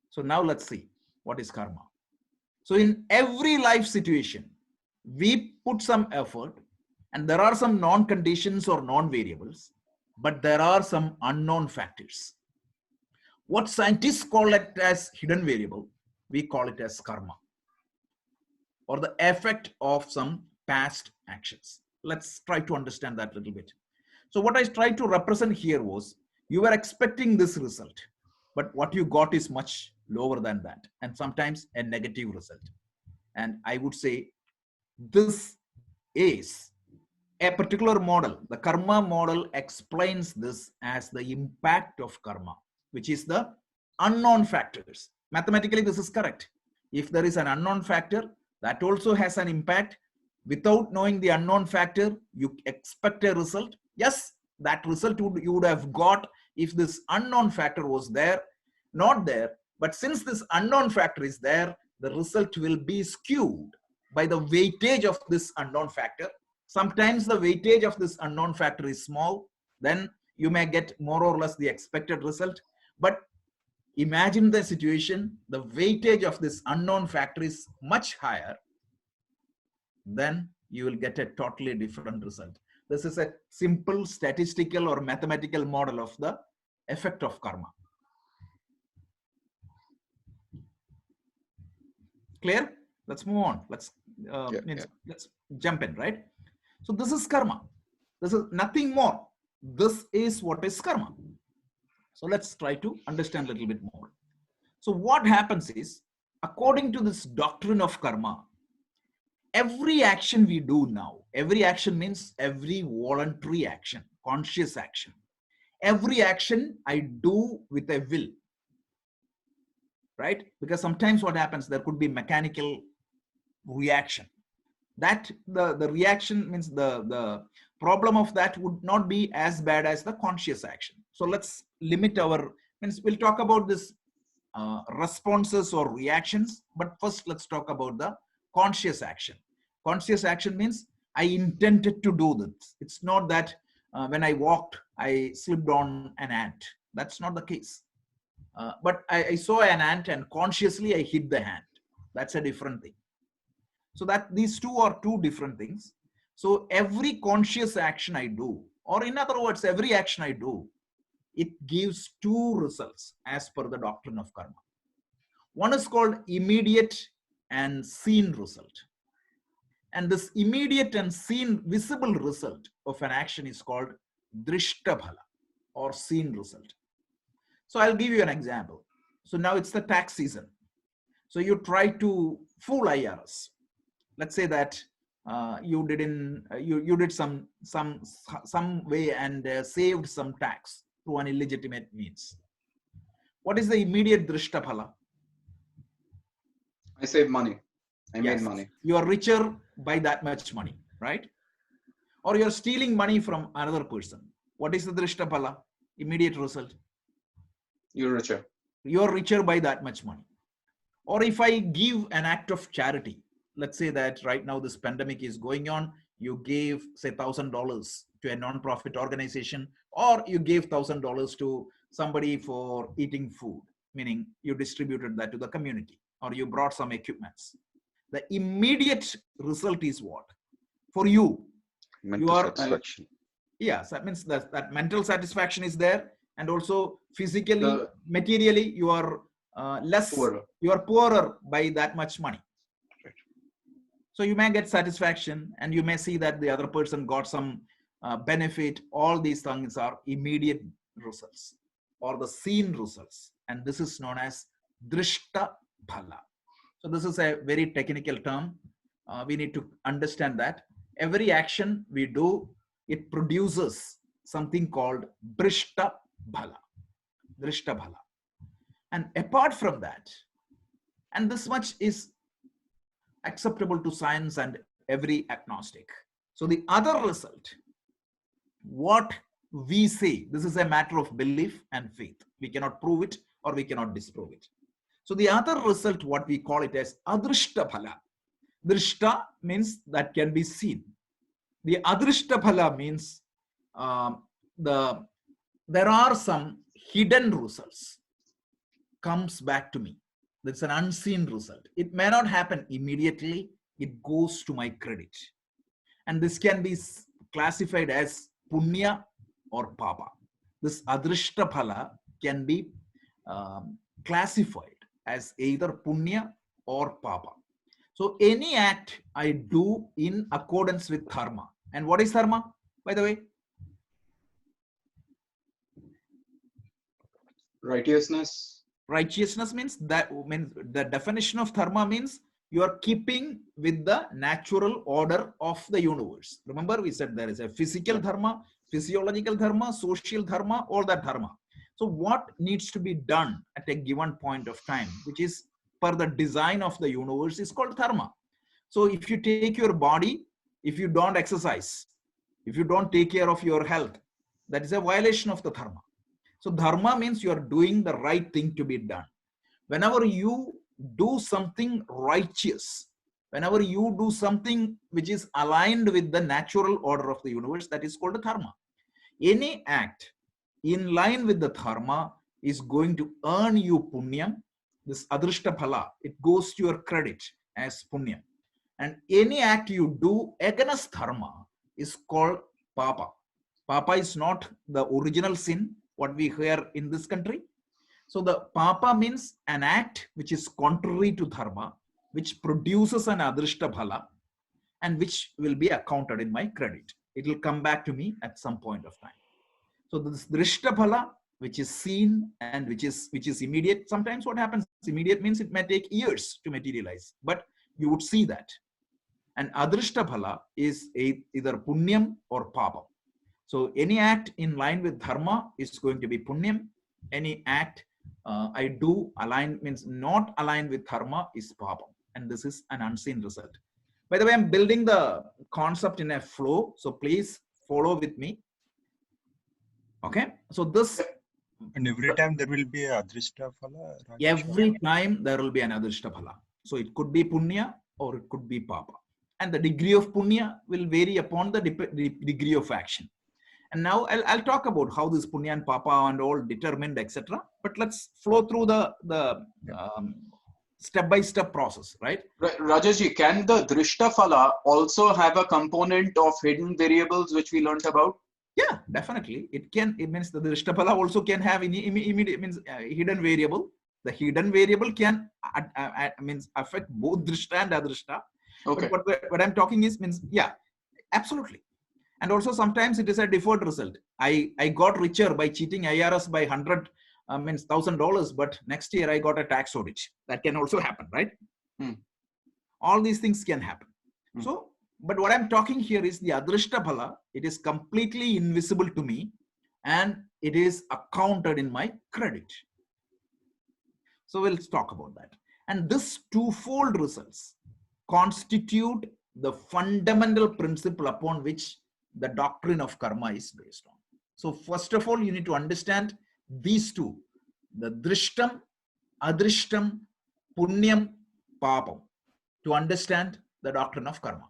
So now let's see what is karma. So in every life situation, we put some effort and there are some non-conditions or non-variables, but there are some unknown factors. What scientists call it as hidden variable, we call it as karma, or the effect of some past actions. Let's try to understand that a little bit. So what I tried to represent here was, you were expecting this result, but what you got is much lower than that, and sometimes a negative result. And I would say this is a particular model. The karma model explains this as the impact of karma, which is the unknown factors. Mathematically, this is correct. If there is an unknown factor, that also has an impact. Without knowing the unknown factor, you expect a result. Yes, that result you would have got if this unknown factor was there, not there. But since this unknown factor is there, the result will be skewed by the weightage of this unknown factor. Sometimes the weightage of this unknown factor is small, then you may get more or less the expected result. But imagine the situation, the weightage of this unknown factor is much higher, then you will get a totally different result. This is a simple statistical or mathematical model of the effect of karma. Clear? Let's move on. Let's jump in, right? So this is karma. This is nothing more. This is what is karma. So let's try to understand a little bit more. So what happens is, according to this doctrine of karma, every action we do now, every action means every voluntary action, conscious action. Every action I do with a will, right? Because sometimes what happens, there could be mechanical reaction. That the reaction means the problem of that would not be as bad as the conscious action. So let's limit our, means we'll talk about this responses or reactions, but first let's talk about the conscious action. Conscious action means I intended to do this. It's not that when I walked, I slipped on an ant. That's not the case. But I saw an ant and consciously I hit the hand. That's a different thing. So that these two are two different things. So every conscious action I do, or in other words, every action I do, it gives two results as per the doctrine of karma. One is called immediate and seen result. And this immediate and seen visible result of an action is called drishtabhala, or seen result. So I'll give you an example. So now it's the tax season. So you try to fool IRS. Let's say that you did some way and saved some tax through an illegitimate means. What is the immediate drishtabhala? I saved money. I made money. You are richer by that much money, right? Or you're stealing money from another person. What is the drishtabhala? Immediate result. You're richer. You're richer by that much money. Or if I give an act of charity, let's say that right now this pandemic is going on, you gave say $1,000 to a non-profit organization, or you gave $1,000 to somebody for eating food, meaning you distributed that to the community, or you brought some equipments. The immediate result is what? For you, Mental satisfaction. Yes, that means that mental satisfaction is there, and also physically, materially, you are you are poorer by that much money. Right. So you may get satisfaction, and you may see that the other person got some benefit. All these things are immediate results or the seen results, and this is known as drishta phala. So this is a very technical term. We need to understand that every action we do, it produces something called drishta phala. Drishta phala. And apart from that, and this much is acceptable to science and every agnostic. So the other result, what we say, this is a matter of belief and faith. We cannot prove it or we cannot disprove it. So the other result, what we call it as adrishta phala. Drishta means that can be seen. The adrishta phala means there are some hidden results comes back to me. That's an unseen result. It may not happen immediately. It goes to my credit. And this can be classified as punya or papa. This adrishta phala can be classified as either punya or papa. So any act I do in accordance with dharma. And what is dharma, by the way? Righteousness. Righteousness means the definition of dharma means you are keeping with the natural order of the universe. Remember, we said there is a physical dharma, physiological dharma, social dharma, all that dharma. So what needs to be done at a given point of time, which is per the design of the universe, is called dharma. So if you take your body, if you don't exercise, if you don't take care of your health, that is a violation of the dharma. So dharma means you are doing the right thing to be done. Whenever you do something righteous, whenever you do something which is aligned with the natural order of the universe, that is called dharma. Any act in line with the dharma is going to earn you punya. This adrishta phala, it goes to your credit as punya. And any act you do against dharma is called papa. Papa is not the original sin, what we hear in this country. So the papa means an act which is contrary to dharma, which produces an adrishta phala, and which will be accounted in my credit. It will come back to me at some point of time. So this drishta phala, which is seen and which is immediate. Sometimes what happens, immediate means it may take years to materialize, but you would see that. And adrishta phala is either punyam or papam. So any act in line with dharma is going to be punyam. Any act I do aligned means not aligned with dharma is papam. And this is an unseen result. By the way, I'm building the concept in a flow. So please follow with me. Okay. So this. And every time there will be a adrishta phala? Every time there will be an adrishta phala. So it could be punya or it could be papa. And the degree of punya will vary upon the degree of action. And now I'll talk about how this punya and papa and all determined, etc. But let's flow through the step-by-step process, right? Rajesh, can the drishta phala also have a component of hidden variables which we learned about? Yeah, definitely. It can. It means the drishta phala also can have immediate means hidden variable. The hidden variable can means affect both drishta and adrishta. Okay. But what I'm talking is means yeah, absolutely. And also sometimes it is a deferred result. I got richer by cheating IRS by means $1,000, but next year I got a tax audit. That can also happen, right? All these things can happen. So, but what I'm talking here is the adrishta phala. It is completely invisible to me, and it is accounted in my credit. So we'll talk about that. And this twofold results constitute the fundamental principle upon which the doctrine of karma is based on. So first of all, you need to understand these two, the drishtam, adrishtam, punyam, papam, to understand the doctrine of karma.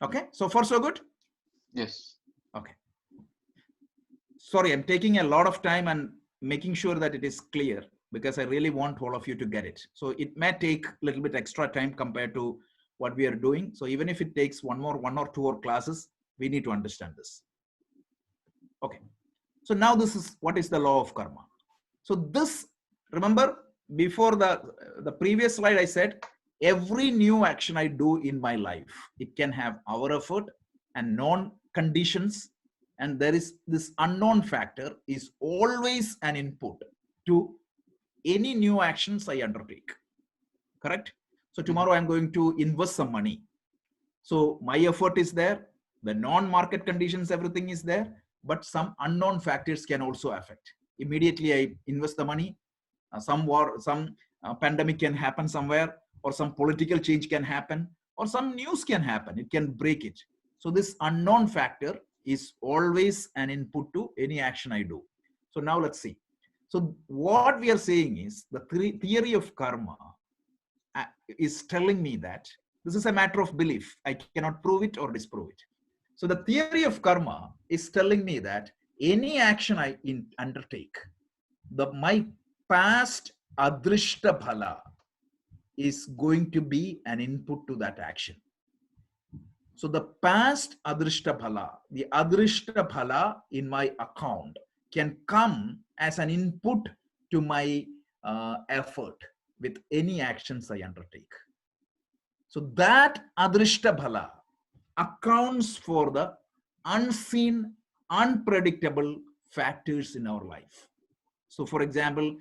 Okay, so far so good? Yes. Okay. Sorry, I'm taking a lot of time and making sure that it is clear. because I really want all of you to get it. So it may take a little bit extra time compared to what we are doing. So even if it takes one or two more classes, we need to understand this. Okay. So now this is what is the law of karma. So this, remember, before the previous slide, I said, every new action I do in my life, it can have our effort and known conditions. And there is this unknown factor is always an input to any new actions I undertake. Correct? So tomorrow I'm going to invest some money. So my effort is there, the non-market conditions, everything is there, but some unknown factors can also affect. Immediately I invest the money, some war, some pandemic can happen somewhere, or some political change can happen, or some news can happen, it can break it. So this unknown factor is always an input to any action I do. So now let's see. So what we are saying is the theory of karma is telling me that this is a matter of belief. I cannot prove it or disprove it. So the theory of karma is telling me that any action I undertake, my past adrishta phala is going to be an input to that action. So the past adrishta phala, the adrishta phala in my account can come as an input to my effort with any actions I undertake. So that adrishta phala accounts for the unseen, unpredictable factors in our life. So for example,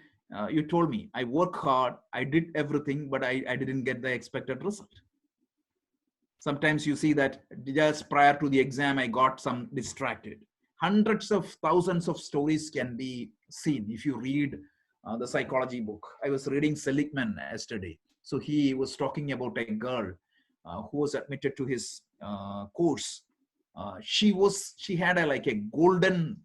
you told me, I work hard, I did everything, but I didn't get the expected result. Sometimes you see that just prior to the exam, I got some distracted. Hundreds of thousands of stories can be seen if you read the psychology book. I was reading Seligman yesterday. So he was talking about a girl who was admitted to his course. She had like a golden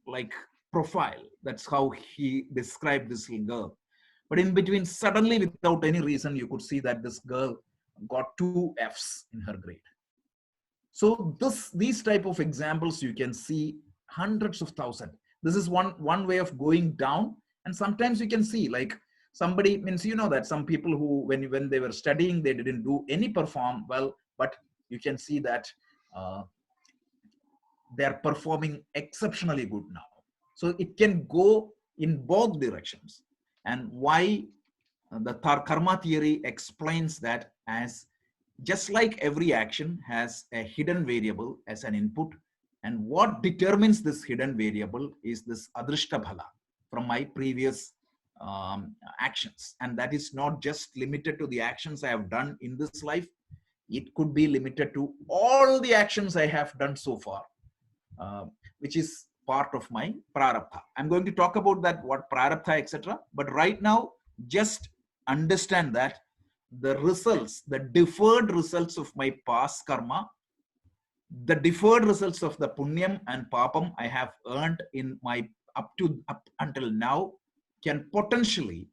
like profile. That's how he described this little girl. But in between, suddenly, without any reason, you could see that this girl got 2 Fs in her grade. So these type of examples you can see hundreds of thousands. This is one way of going down. And sometimes you can see like somebody, means you know that some people who when they were studying, they didn't do any perform well, but you can see that they're performing exceptionally good now. So it can go in both directions. And why the karma theory explains that as just like every action has a hidden variable as an input, and what determines this hidden variable is this adrishta phala from my previous actions. And that is not just limited to the actions I have done in this life. It could be limited to all the actions I have done so far, which is part of my prarabdha. I'm going to talk about that, what prarabdha, etc. But right now, just understand that the results, the deferred results of my past karma, the deferred results of the punyam and papam I have earned in my up until now can potentially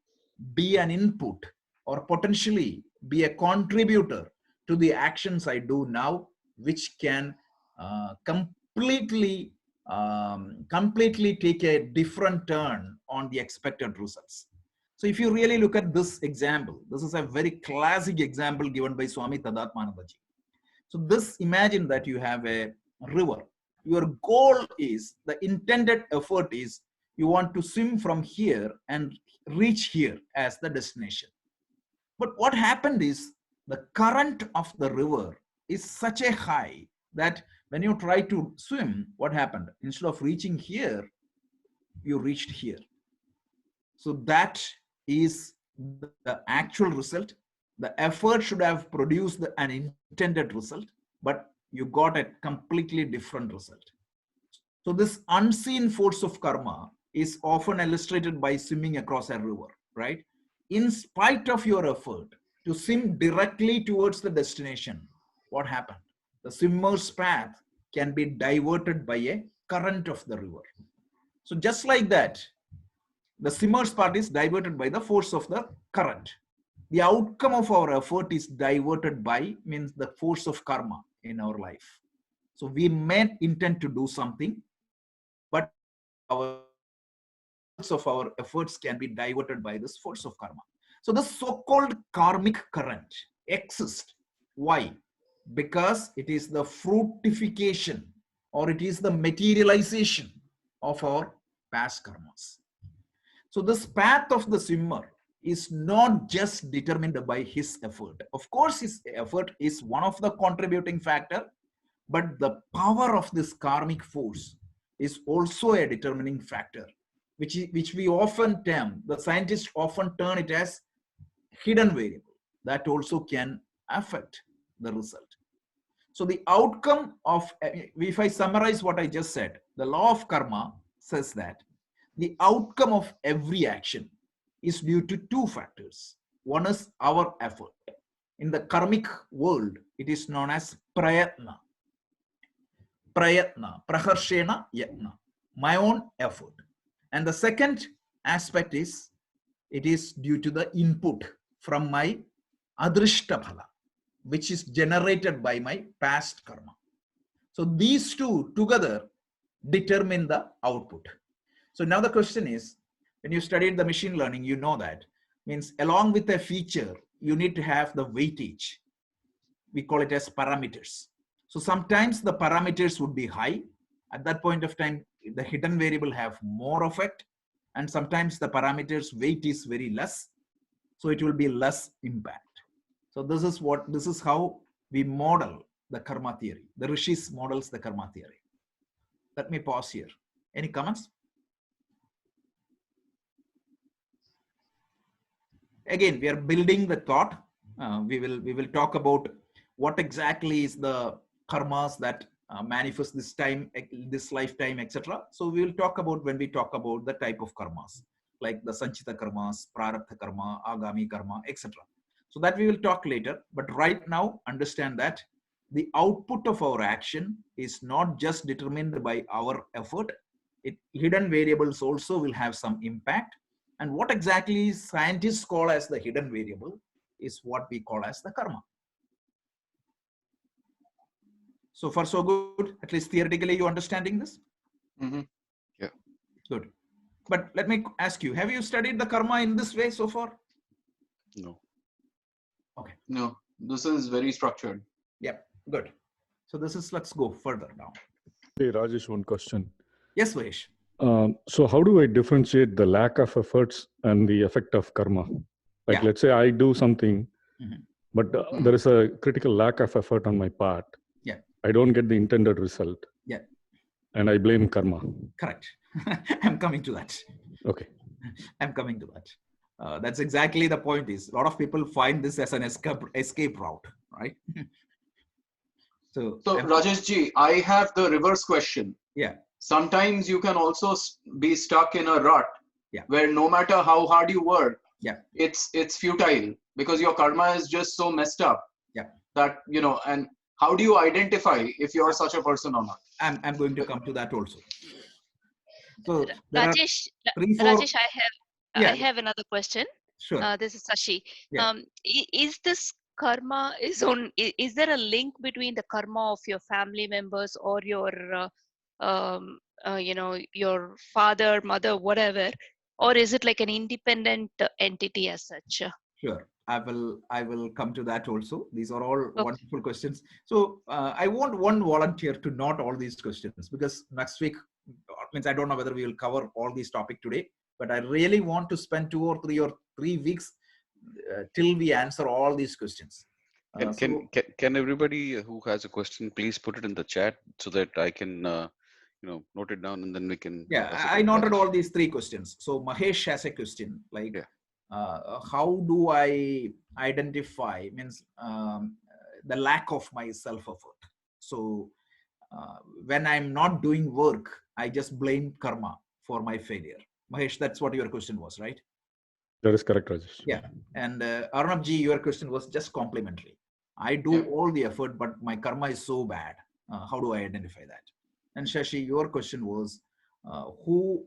be an input or potentially be a contributor to the actions I do now, which can completely take a different turn on the expected results. So if you really look at this example, this is a very classic example given by Swami Tadatmanandaji. So this, imagine that you have a river. Your goal is, the intended effort is, you want to swim from here and reach here as the destination. But what happened is the current of the river is such a high that when you try to swim, what happened? Instead of reaching here, you reached here. So that is the actual result. The effort should have produced an intended result, but you got a completely different result. So this unseen force of karma is often illustrated by swimming across a river, right? In spite of your effort to swim directly towards the destination, what happened? The swimmer's path can be diverted by a current of the river. So just like that, the swimmer's path is diverted by the force of the current. The outcome of our effort is diverted by, means the force of karma in our life. So we may intend to do something, but our of our efforts can be diverted by this force of karma. So the so-called karmic current exists. Why? Because it is the fructification or it is the materialization of our past karmas. So this path of the swimmer is not just determined by his effort. Of course, his effort is one of the contributing factor, but the power of this karmic force is also a determining factor, which we often term, the scientists often turn it as hidden variable that also can affect the result. So the outcome of, if I summarize what I just said, the law of karma says that the outcome of every action is due to two factors. One is our effort. In the karmic world, it is known as prayatna. Prayatna, praharshena yatna, my own effort. And the second aspect is, it is due to the input from my adrishta phala, which is generated by my past karma. So these two together determine the output. So now the question is, when you studied the machine learning, you know that means along with a feature, you need to have the weightage. We call it as parameters. So sometimes the parameters would be high. At that point of time, the hidden variable have more effect. And sometimes the parameters weight is very less. So it will be less impact. So this is how we model the karma theory. The rishis models the karma theory. Let me pause here. Any comments? Again, we are building the thought. We will talk about what exactly is the karmas that manifest this time, this lifetime, etc. So we will talk about when we talk about the type of karmas, like the sanchita karmas, prarabdha karma, agami karma, etc. So that we will talk later. But right now, understand that the output of our action is not just determined by our effort. Hidden variables also will have some impact. And what exactly scientists call as the hidden variable is what we call as the karma. So far, so good. At least theoretically, you understanding this? Mm-hmm. Yeah. Good. But let me ask you, have you studied the karma in this way so far? No. Okay. No, this is very structured. Yeah, good. So this is, let's go further now. Hey, Rajesh, one question. Yes, Vahesh. So how do I differentiate the lack of efforts and the effect of karma? Like, let's say I do something, but there is a critical lack of effort on my part. Yeah. I don't get the intended result. Yeah. And I blame karma. Correct. I'm coming to that. Okay. I'm coming to that. That's exactly the point is, a lot of people find this as an escape route, right? So Rajesh ji, I have the reverse question. Yeah. Sometimes you can also be stuck in a rut, yeah, where no matter how hard you work, yeah, it's futile because your karma is just so messed up. Yeah. That, you know, and how do you identify if you're such a person or not? I'm going to come to that also. So Rajesh, I have another question. Sure. This is Sashi. Yeah. Is this karma is there a link between the karma of your family members or your your father, mother, whatever, or is it like an independent entity as such? Sure. I will come to that also. These are all wonderful questions. So I want one volunteer to note all these questions, because next week means I don't know whether we will cover all these topics today, but I really want to spend 2 or 3 weeks till we answer all these questions. Can everybody who has a question please put it in the chat so that I can note it down, and then we can. Yeah, I noted all these 3 questions. So Mahesh has a question like, how do I identify the lack of my self-effort? So when I'm not doing work, I just blame karma for my failure. Mahesh, that's what your question was, right? That is correct, Rajesh. Yeah. And Arnabji, your question was just complimentary. I do all the effort, but my karma is so bad. How do I identify that? And Shashi, your question was, who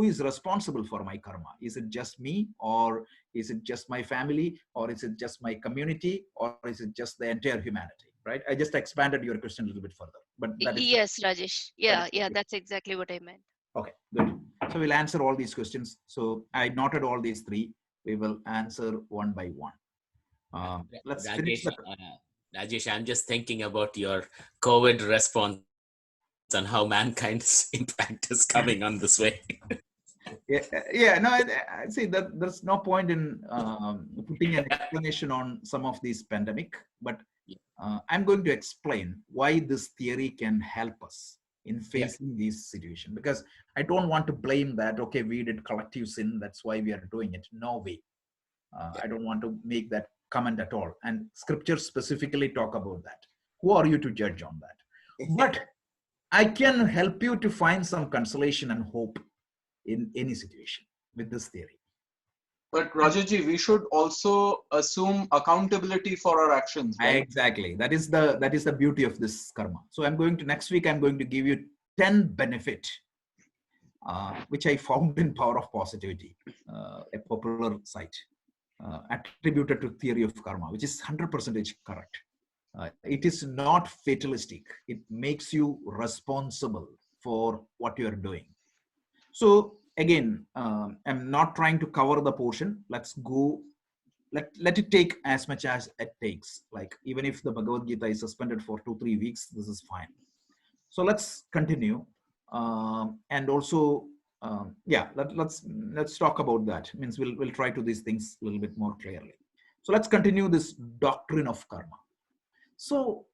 is responsible for my karma? Is it just me, or is it just my family, or is it just my community, or is it just the entire humanity? Right? I just expanded your question a little bit further, but that is yes, Rajesh. Yeah, that's exactly what I meant. Okay, good. So we'll answer all these questions. So I noted all these three. We will answer one by one. Let's finish the... Rajesh, I'm just thinking about your COVID response and how mankind's impact is coming on this way. No, I see that there's no point in putting an explanation on some of these pandemic, but I'm going to explain why this theory can help us in facing these situations, because I don't want to blame that, okay, we did collective sin, that's why we are doing it. No way. I don't want to make that comment at all. And scriptures specifically talk about that. Who are you to judge on that? But I can help you to find some consolation and hope in any situation with this theory. But Rajaji, we should also assume accountability for our actions, right? Exactly. That is the beauty of this karma. So next week, I'm going to give you 10 benefit, which I found in Power of Positivity, a popular site, attributed to theory of karma, which is 100% correct. It is not fatalistic. It makes you responsible for what you are doing. So again, I'm not trying to cover the portion. Let's go. Let it take as much as it takes. Like even if the Bhagavad Gita is suspended for 2-3 weeks, this is fine. So let's continue. And also, let's talk about that. Means we'll try to these things a little bit more clearly. So let's continue this doctrine of karma. So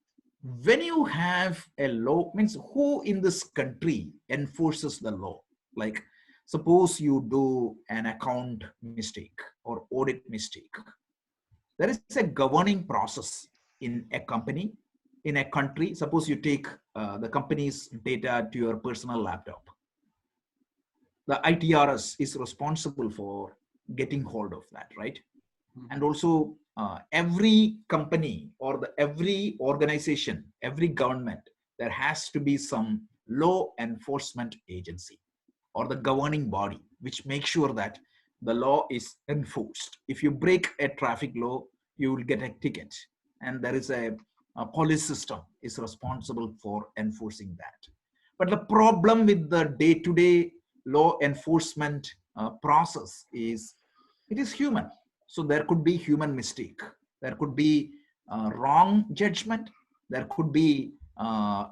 when you have a law, means who in this country enforces the law? Like suppose you do an account mistake or audit mistake. There is a governing process in a company, in a country. Suppose you take the company's data to your personal laptop. The ITRS is responsible for getting hold of that, right? And also every company or every organization, every government, there has to be some law enforcement agency or the governing body, which makes sure that the law is enforced. If you break a traffic law, you will get a ticket. And there is a police system is responsible for enforcing that. But the problem with the day-to-day law enforcement process is it is human. So there could be human mistake. There could be wrong judgment. There could be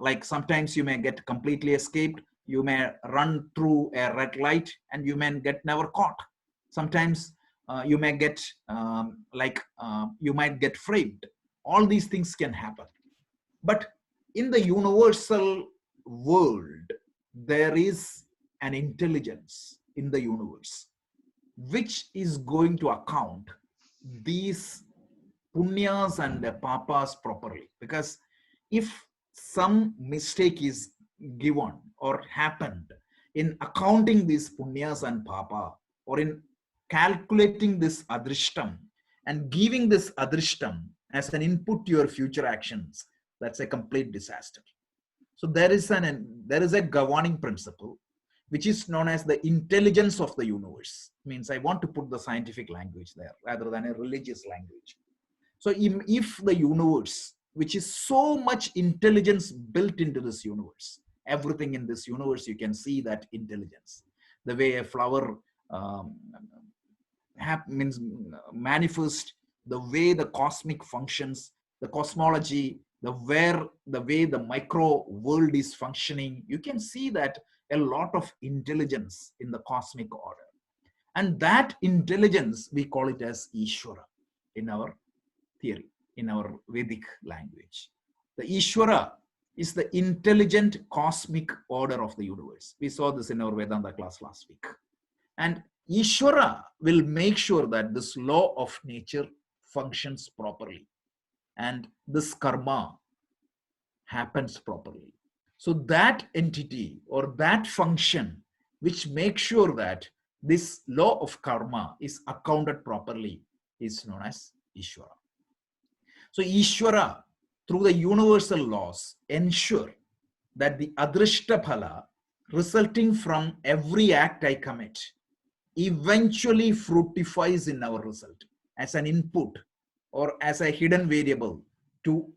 like sometimes you may get completely escaped. You may run through a red light and you may get never caught. Sometimes you may get you might get framed. All these things can happen. But in the universal world, there is an intelligence in the universe which is going to account these punyas and papas properly. Because if some mistake is given or happened in accounting these punyas and papa, or in calculating this adrishtam and giving this adrishtam as an input to your future actions, that's a complete disaster. So there is a governing principle which is known as the intelligence of the universe. Means I want to put the scientific language there rather than a religious language. So if the universe, which is so much intelligence built into this universe, everything in this universe, you can see that intelligence. The way a flower manifest, the way the cosmic functions, the cosmology, the way the micro world is functioning, you can see that a lot of intelligence in the cosmic order. And that intelligence, we call it as Ishvara in our theory, in our Vedic language. The Ishvara is the intelligent cosmic order of the universe. We saw this in our Vedanta class last week. And Ishvara will make sure that this law of nature functions properly and this karma happens properly. So that entity or that function which makes sure that this law of karma is accounted properly is known as Ishvara. So Ishvara, through the universal laws, ensure that the adrishta phala resulting from every act I commit eventually fructifies in our result as an input or as a hidden variable to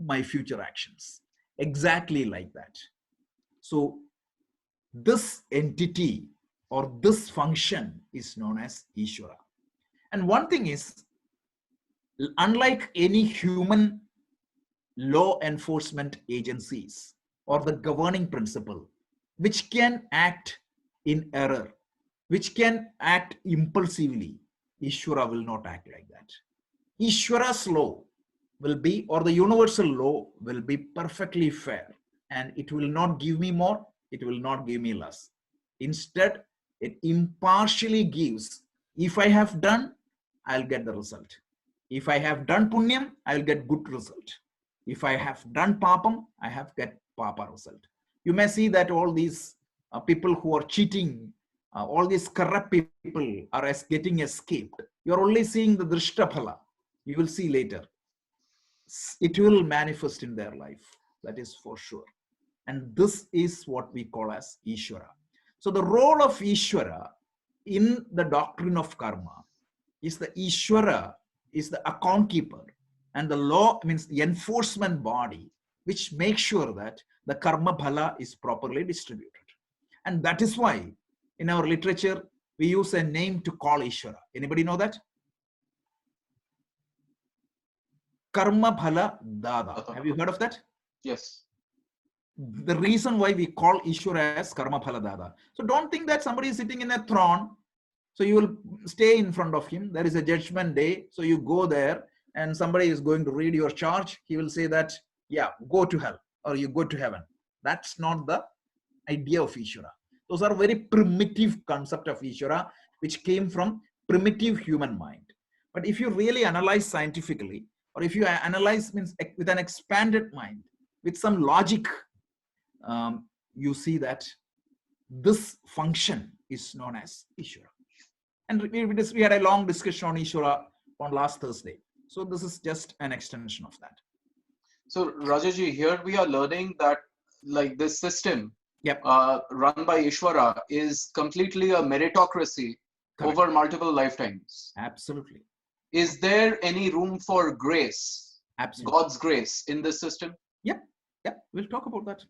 my future actions. Exactly like that. So this entity or this function is known as Ishvara. And one thing is, unlike any human law enforcement agencies or the governing principle, which can act in error, which can act impulsively, Ishvara will not act like that. Ishvara's law will be, or the universal law will be perfectly fair, and it will not give me more, it will not give me less. Instead, it impartially gives. If I have done, I'll get the result. If I have done punyam, I'll get good result. If I have done papam, I have get papa result. You may see that all these people who are cheating, all these corrupt people are getting escaped. You're only seeing the drishtaphala. You will see later. It will manifest in their life. That is for sure. And this is what we call as Ishvara. So the role of Ishvara in the doctrine of karma is the Ishvara is the account keeper, and the law means the enforcement body, which makes sure that the karma bhala is properly distributed. And that is why in our literature, we use a name to call Ishvara. Anybody know that? Karma bhala dada. Have you heard of that? Yes. The reason why we call Ishvara as karma bhala dada. So don't think that somebody is sitting in a throne, so you will stay in front of him. There is a judgment day. So you go there and somebody is going to read your charge. He will say that, yeah, go to hell or you go to heaven. That's not the idea of Ishvara. Those are very primitive concept of Ishvara, which came from primitive human mind. But if you really analyze scientifically, or if you analyze means with an expanded mind, with some logic, you see that this function is known as Ishvara. And we had a long discussion on Ishvara on last Thursday. So this is just an extension of that. So Rajaji, here we are learning that like this system run by Ishvara is completely a meritocracy. Correct. Over multiple lifetimes. Absolutely. Is there any room for grace? Absolutely. God's grace in this system? Yep. We'll talk about that.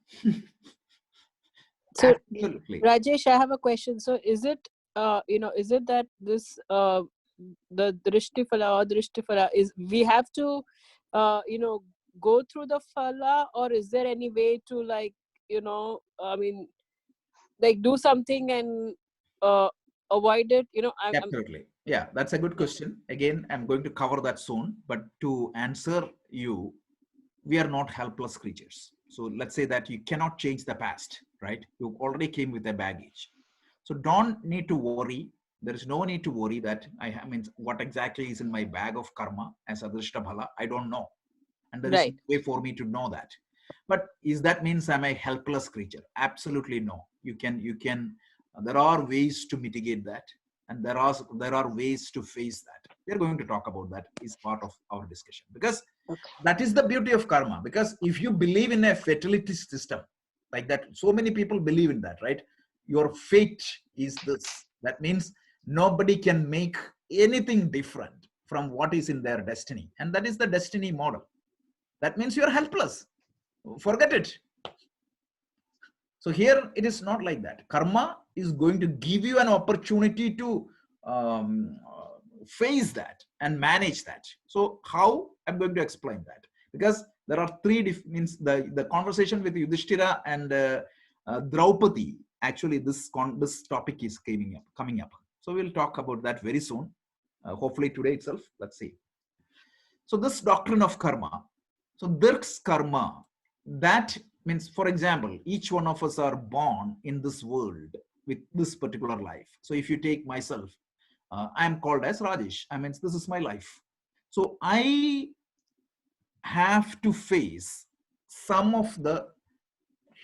So, absolutely. Rajesh, I have a question. So is it, is it that this, the Drishtifala or Drishtifala is, we have to, go through the phala, or is there any way to do something and avoid it? Absolutely. Yeah, that's a good question. Again, I'm going to cover that soon, but to answer you, we are not helpless creatures. So let's say that you cannot change the past, right? You already came with a baggage. So don't need to worry. There is no need to worry that what exactly is in my bag of karma as Adrishta Bhala, I don't know. And there is no way for me to know that. But is that means I'm a helpless creature? Absolutely no. You can, there are ways to mitigate that. And there are ways to face that. We're going to talk about that as part of our discussion, because that is the beauty of karma. Because if you believe in a fatality system like that, so many people believe in that, right? Your fate is this. That means nobody can make anything different from what is in their destiny. And that is the destiny model. That means you're helpless. Forget it. So here it is not like that. Karma is going to give you an opportunity to face that and manage that. So how? I'm going to explain that, because there are three means the conversation with Yudhishthira and Draupadi. Actually, this topic is coming up. So we'll talk about that very soon. Hopefully today itself. Let's see. So this doctrine of karma. So this karma, that means, for example, each one of us are born in this world with this particular life. So if you take myself, I am called as Rajesh. This is my life. So I have to face some of the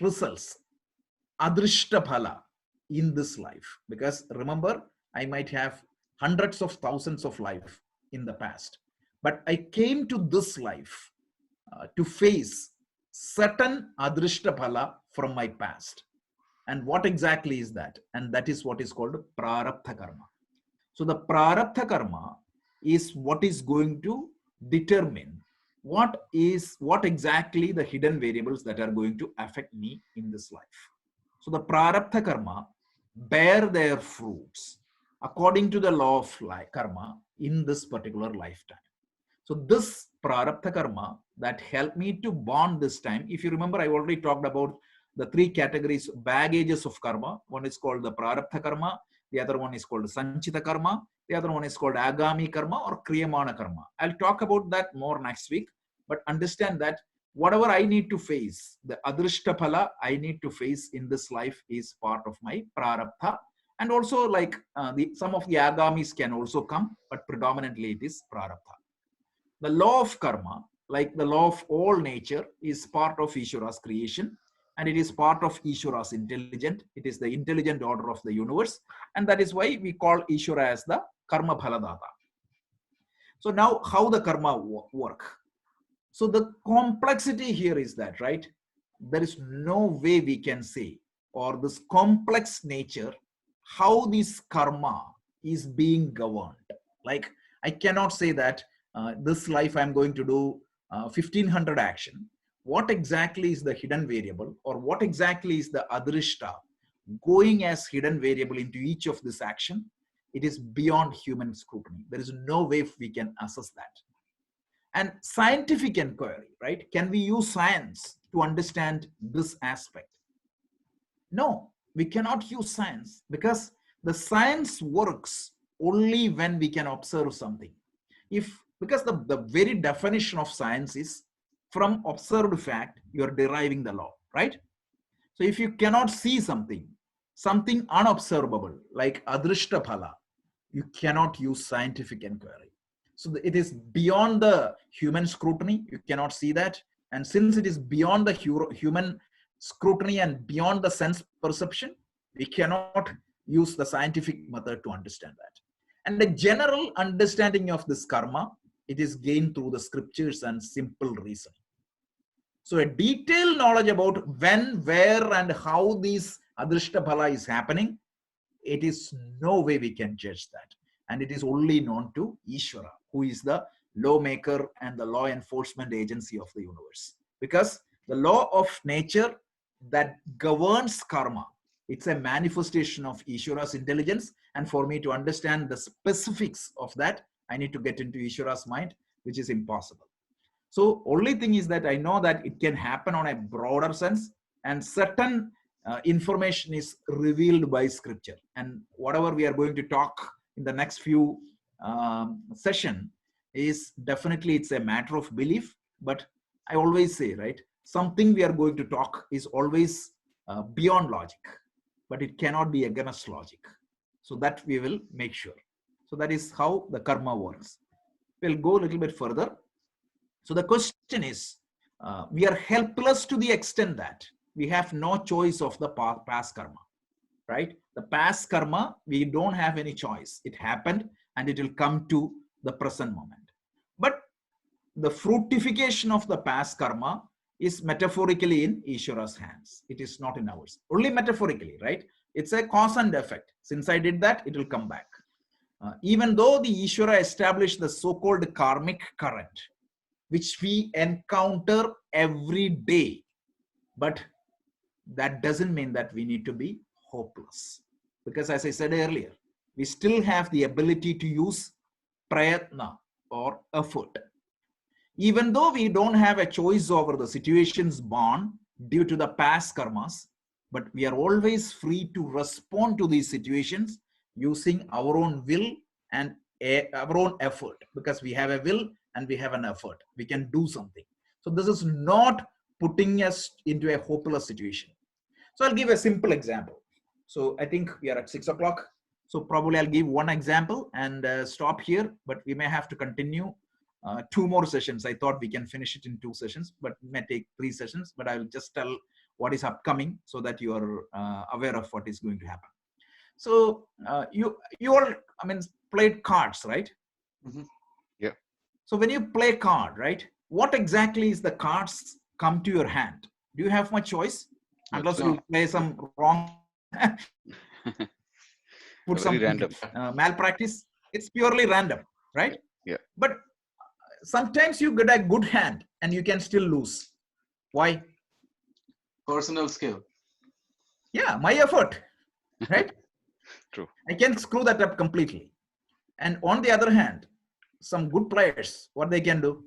results, Adrishta Phala, in this life. Because remember, I might have hundreds of thousands of life in the past. But I came to this life to face certain Adrishta Phala from my past. And what exactly is that? And that is what is called Prarabdha Karma. So the Prarabdha Karma is what is going to determine what exactly the hidden variables that are going to affect me in this life. So the Prarabdha Karma bear their fruits according to the law of karma in this particular lifetime. So this prarabdha karma that helped me to bond this time, if you remember, I already talked about the three categories, baggages of karma. One is called the prarabdha karma, the other one is called sanchita karma, the other one is called agami karma or kriyamana karma. I'll talk about that more next week, but understand that whatever I need to face, the adrishta phala I need to face in this life is part of my prarabdha. And also like some of the agamis can also come, but predominantly it is prarabdha. The law of karma, like the law of all nature, is part of Ishvara's creation, and it is part of Ishvara's intelligence. It is the intelligent order of the universe, and that is why we call Ishvara as the karma phaladata. So now how the karma work? So the complexity here is that, right, there is no way we can say, or this complex nature, how this karma is being governed. Like I cannot say that this life I'm going to do 1500 action. What exactly is the hidden variable, or what exactly is the adrishta going as hidden variable into each of this action? It is beyond human scrutiny. There is no way we can assess that. And scientific inquiry, right? Can we use science to understand this aspect? No, we cannot use science, because the science works only when we can observe something. Because the very definition of science is from observed fact, you're deriving the law, right? So if you cannot see something unobservable, like adrishta phala, you cannot use scientific inquiry. So it is beyond the human scrutiny. You cannot see that. And since it is beyond the human scrutiny and beyond the sense perception, we cannot use the scientific method to understand that. And the general understanding of this karma, it is gained through the scriptures and simple reasoning. So a detailed knowledge about when, where, and how these adrishta phala is happening, it is no way we can judge that. And it is only known to Ishvara, who is the lawmaker and the law enforcement agency of the universe. Because the law of nature that governs karma, it's a manifestation of Ishvara's intelligence. And for me to understand the specifics of that, I need to get into Ishvara's mind, which is impossible. So only thing is that I know that it can happen on a broader sense, and certain information is revealed by scripture. And whatever we are going to talk in the next few session is definitely, it's a matter of belief. But I always say, right, something we are going to talk is always beyond logic, but it cannot be against logic. So that we will make sure. So that is how the karma works. We'll go a little bit further. So the question is, we are helpless to the extent that we have no choice of the past karma, right? The past karma, we don't have any choice. It happened and it will come to the present moment. But the fructification of the past karma is metaphorically in Ishvara's hands. It is not in ours. Only metaphorically, right? It's a cause and effect. Since I did that, it will come back. Even though the Ishvara established the so-called karmic current, which we encounter every day, but that doesn't mean that we need to be hopeless. Because as I said earlier, we still have the ability to use prayatna or effort. Even though we don't have a choice over the situations born due to the past karmas, but we are always free to respond to these situations using our own will and our own effort, because we have a will and we have an effort. We can do something. So this is not putting us into a hopeless situation. So I'll give a simple example. So I think we are at 6 o'clock. So probably I'll give one example and stop here, but we may have to continue 2 more sessions. I thought we can finish it in 2 sessions, but it may take 3 sessions, but I'll just tell what is upcoming so that you are aware of what is going to happen. So you all, I mean, played cards, right? Mm-hmm. Yeah. So when you play card, right, what exactly is the cards come to your hand? Do you have much choice? Unless you play some wrong, put some random. Malpractice. It's purely random, right? Yeah. But sometimes you get a good hand and you can still lose. Why? Personal skill. Yeah, my effort, right? True. I can screw that up completely. And on the other hand, some good players, what they can do?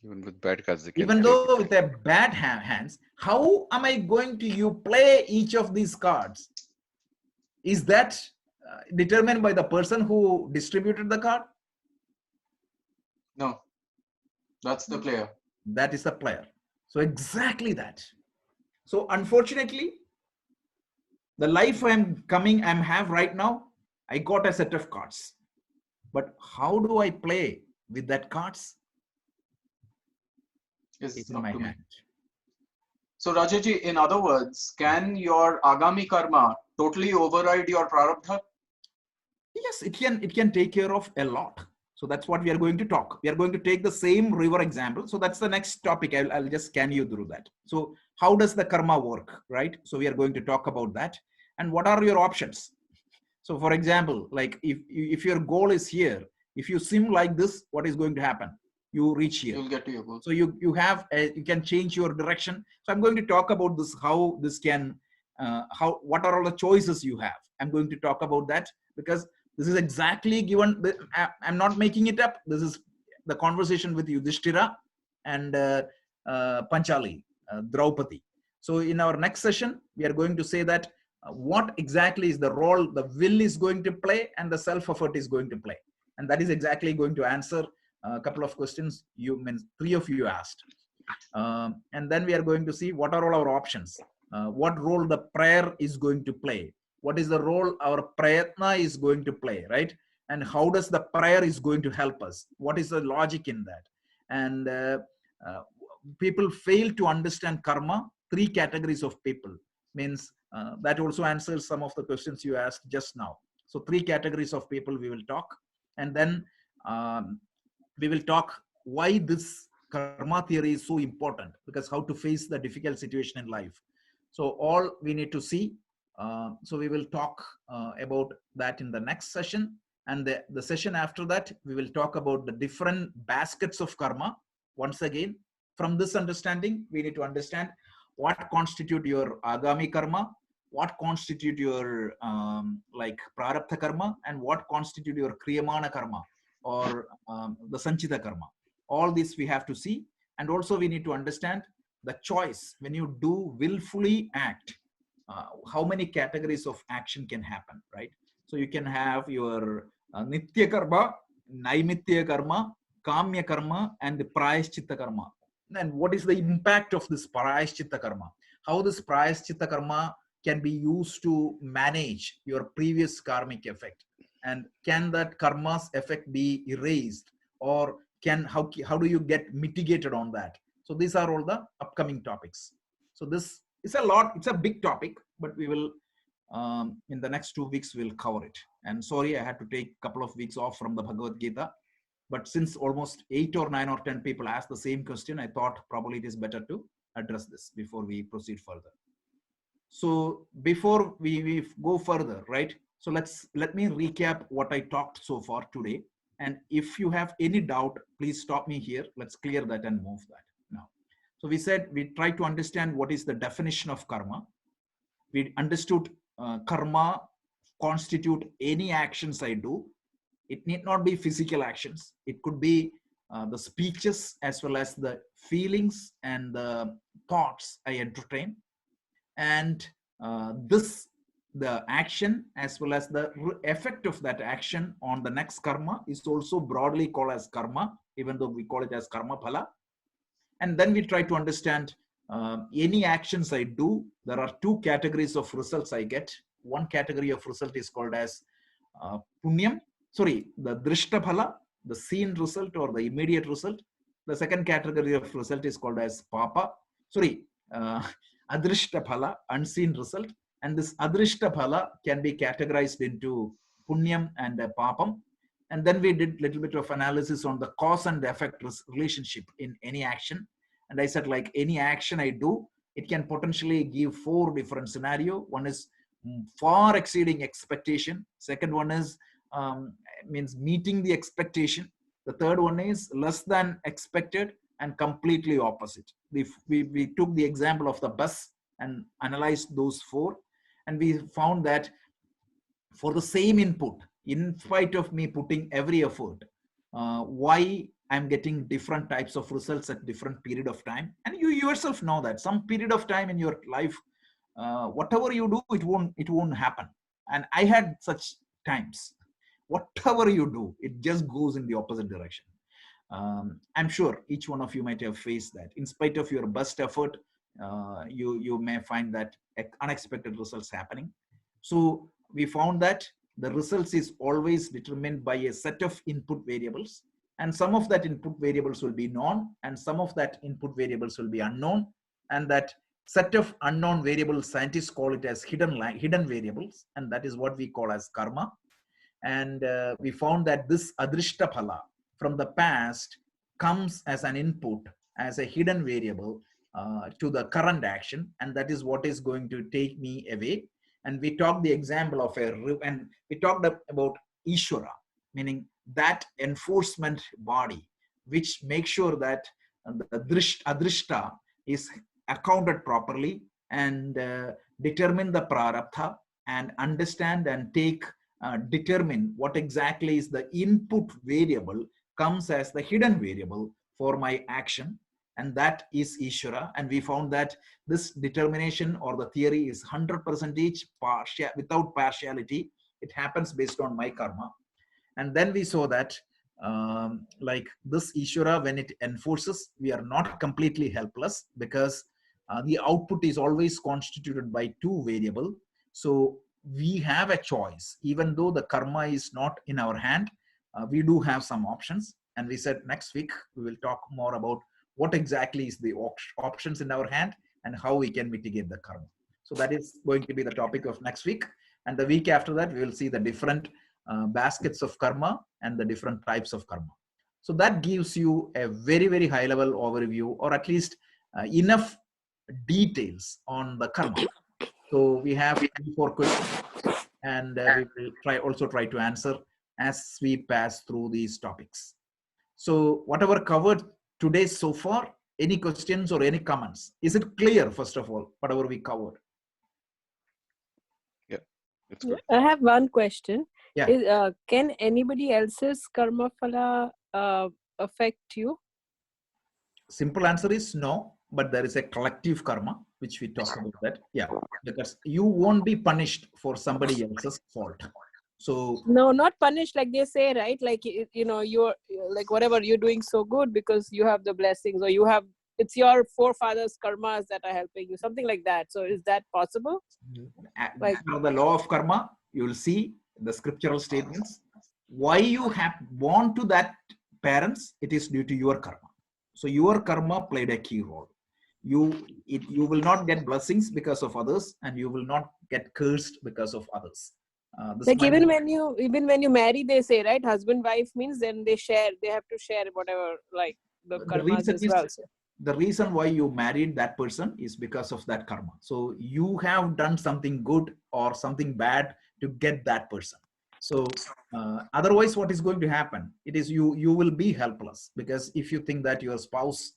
Even with bad cards, they can Even play. though with their bad hands, how am I going to you play each of these cards? Is that determined by the person who distributed the card? No, that's the player. That is the player. So exactly that. So unfortunately, the life I have right now, I got a set of cards. But how do I play with that cards? It's in my hand. So Rajaji, in other words, can your Agami karma totally override your prarabdha? Yes, it can take care of a lot. So that's what we are going to talk. We are going to take the same river example. So that's the next topic. I'll just scan you through that. So how does the karma work, right? So we are going to talk about that. And what are your options? So for example, like if your goal is here, if you sim like this, what is going to happen? You reach here. You'll get to your goal. So you can change your direction. So I'm going to talk about this, how this can, what are all the choices you have. I'm going to talk about that because this is exactly given. I'm not making it up. This is the conversation with Yudhishthira and Panchali, Draupadi. So in our next session, we are going to say that what exactly is the role the will is going to play and the self-effort is going to play. And that is exactly going to answer a couple of questions three of you asked. And then we are going to see what are all our options. What role the prayer is going to play. What is the role our prayatna is going to play, right? And how does the prayer is going to help us? What is the logic in that? And people fail to understand karma. 3 categories of people means that also answers some of the questions you asked just now. So 3 categories of people we will talk, and then we will talk why this karma theory is so important, because how to face the difficult situation in life. So all we need to see. So we will talk about that in the next session, and the session after that we will talk about the different baskets of karma. Once again, from this understanding, we need to understand what constitute your agami karma, what constitute your like prarabdha karma, and what constitute your kriyamana karma or the sanchita karma. All this we have to see. And also we need to understand the choice. When you do willfully act, how many categories of action can happen, right? So you can have your nitya karma, naimitya karma, kamya karma, and the prayaschitta karma. And what is the impact of this prayaschitta karma? How this prayaschitta karma can be used to manage your previous karmic effect? And can that karma's effect be erased, or how do you get mitigated on that? So these are all the upcoming topics. So this is it's a big topic, but we will in the next 2 weeks we'll cover it. And sorry, I had to take a couple of weeks off from the Bhagavad Gita, but since almost 8 or 9 or 10 people asked the same question, I thought probably it is better to address this before we proceed further. So before we go further, right? So let me recap what I talked so far today. And if you have any doubt, please stop me here. Let's clear that and move that now. So we said we try to understand what is the definition of karma. We understood karma constitute any actions I do. It need not be physical actions. It could be the speeches as well as the feelings and the thoughts I entertain. And the action as well as the effect of that action on the next karma is also broadly called as karma, even though we call it as karma phala. And then we try to understand any actions I do, there are 2 categories of results I get. One category of result is called as punyam, the drishta phala, the seen result or the immediate result. The second category of result is called as papa, adrishta phala, unseen result. And this adrishta phala can be categorized into punyam and papam. And then we did a little bit of analysis on the cause and effect relationship in any action. And I said, like any action I do, it can potentially give 4 different scenarios. One is far exceeding expectation. Second one is means meeting the expectation. The third one is less than expected and completely opposite. We took the example of the bus and analyzed those 4. And we found that for the same input, in spite of me putting every effort, why I'm getting different types of results at different period of time. And you yourself know that some period of time in your life, whatever you do, it won't happen. And I had such times. Whatever you do, it just goes in the opposite direction. I'm sure each one of you might have faced that. In spite of your best effort, you may find that unexpected results happening. So we found that the results is always determined by a set of input variables, and some of that input variables will be known, and some of that input variables will be unknown, and that set of unknown variables, scientists call it as hidden variables, and that is what we call as karma. And we found that this adrishta phala from the past comes as an input, as a hidden variable to the current action, and that is what is going to take me away. And we talked the example of and we talked about Ishvara, meaning that enforcement body, which makes sure that the adrishta is accounted properly and determine the prarabdha and understand and determine what exactly is the input variable comes as the hidden variable for my action, and that is Ishvara. And we found that this determination or the theory is 100% without partiality. It happens based on my karma. And then we saw that like this Ishvara, when it enforces, we are not completely helpless, because the output is always constituted by two variables. So we have a choice. Even though the karma is not in our hand, we do have some options. And we said next week we will talk more about what exactly is the options in our hand and how we can mitigate the karma. So that is going to be the topic of next week. And the week after that, we will see the different baskets of karma and the different types of karma. So that gives you a very, very high level overview, or at least enough details on the karma. So we have 4 questions, and we will also try to answer as we pass through these topics. So whatever covered today so far, any questions or any comments? Is it clear, first of all, whatever we covered? Yeah, it's good. I have one question. Yeah. Can anybody else's karma phala affect you? Simple answer is no, but there is a collective karma, which we talk about that. Yeah, because you won't be punished for somebody else's fault. So no, not punished like they say, right? Like, you know, you're like, whatever you're doing so good because you have the blessings, or you have, it's your forefathers' karmas that are helping you, something like that. So is that possible? Like the law of karma, you will see the scriptural statements. Why you have born to that parents, it is due to your karma. So your karma played a key role. You will not get blessings because of others, and you will not get cursed because of others. Like even when you marry, they say, right, husband wife means then they have to share whatever, like the karmas as well. The reason why you married that person is because of that karma. So you have done something good or something bad to get that person. So otherwise, what is going to happen? It is you will be helpless, because if you think that your spouse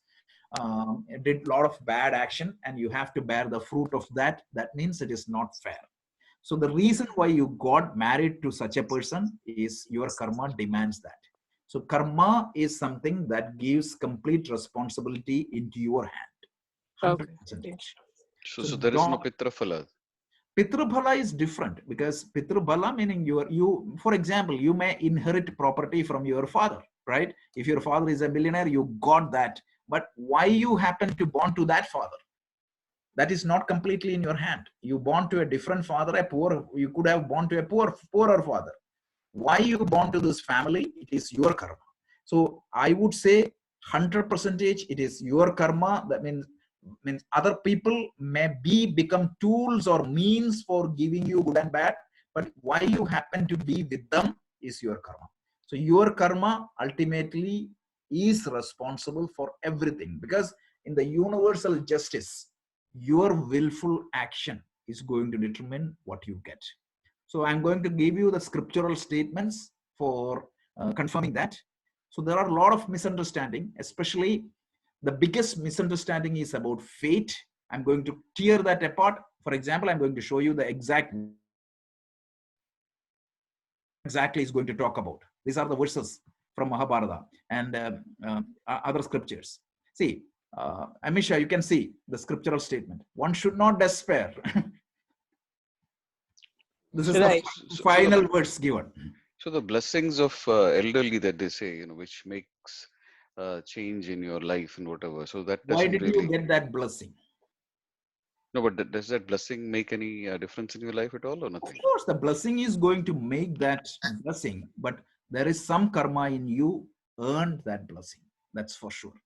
did a lot of bad action and you have to bear the fruit of that, that means it is not fair. So the reason why you got married to such a person is your karma demands that. So karma is something that gives complete responsibility into your hand. 100%. Okay. So there is no pitraphala. Pitraphala is different, because pitraphala meaning you, for example, you may inherit property from your father, right? If your father is a billionaire, you got that. But why you happen to born to that father? That is not completely in your hand. You born to a different father, you could have born to a poorer father. Why you born to this family? It is your karma. So I would say 100% it is your karma. That means other people may become tools or means for giving you good and bad, but why you happen to be with them is your karma. So your karma ultimately is responsible for everything, because in the universal justice, your willful action is going to determine what you get. So I'm going to give you the scriptural statements for confirming that. So there are a lot of misunderstanding, especially the biggest misunderstanding is about fate. I'm going to tear that apart. For example, I'm going to show you the exact exactly is going to talk about. These are the verses from Mahabharata and other scriptures. See, Amisha, you can see the scriptural statement. One should not despair. This is Right. the final words given. So the blessings of elderly that they say, which makes change in your life and whatever. So that Why doesn't did really. you get that blessing? No, but does that blessing make any difference in your life at all or nothing? Of course, the blessing is going to make that blessing, but there is some karma in you earned that blessing. That's for sure.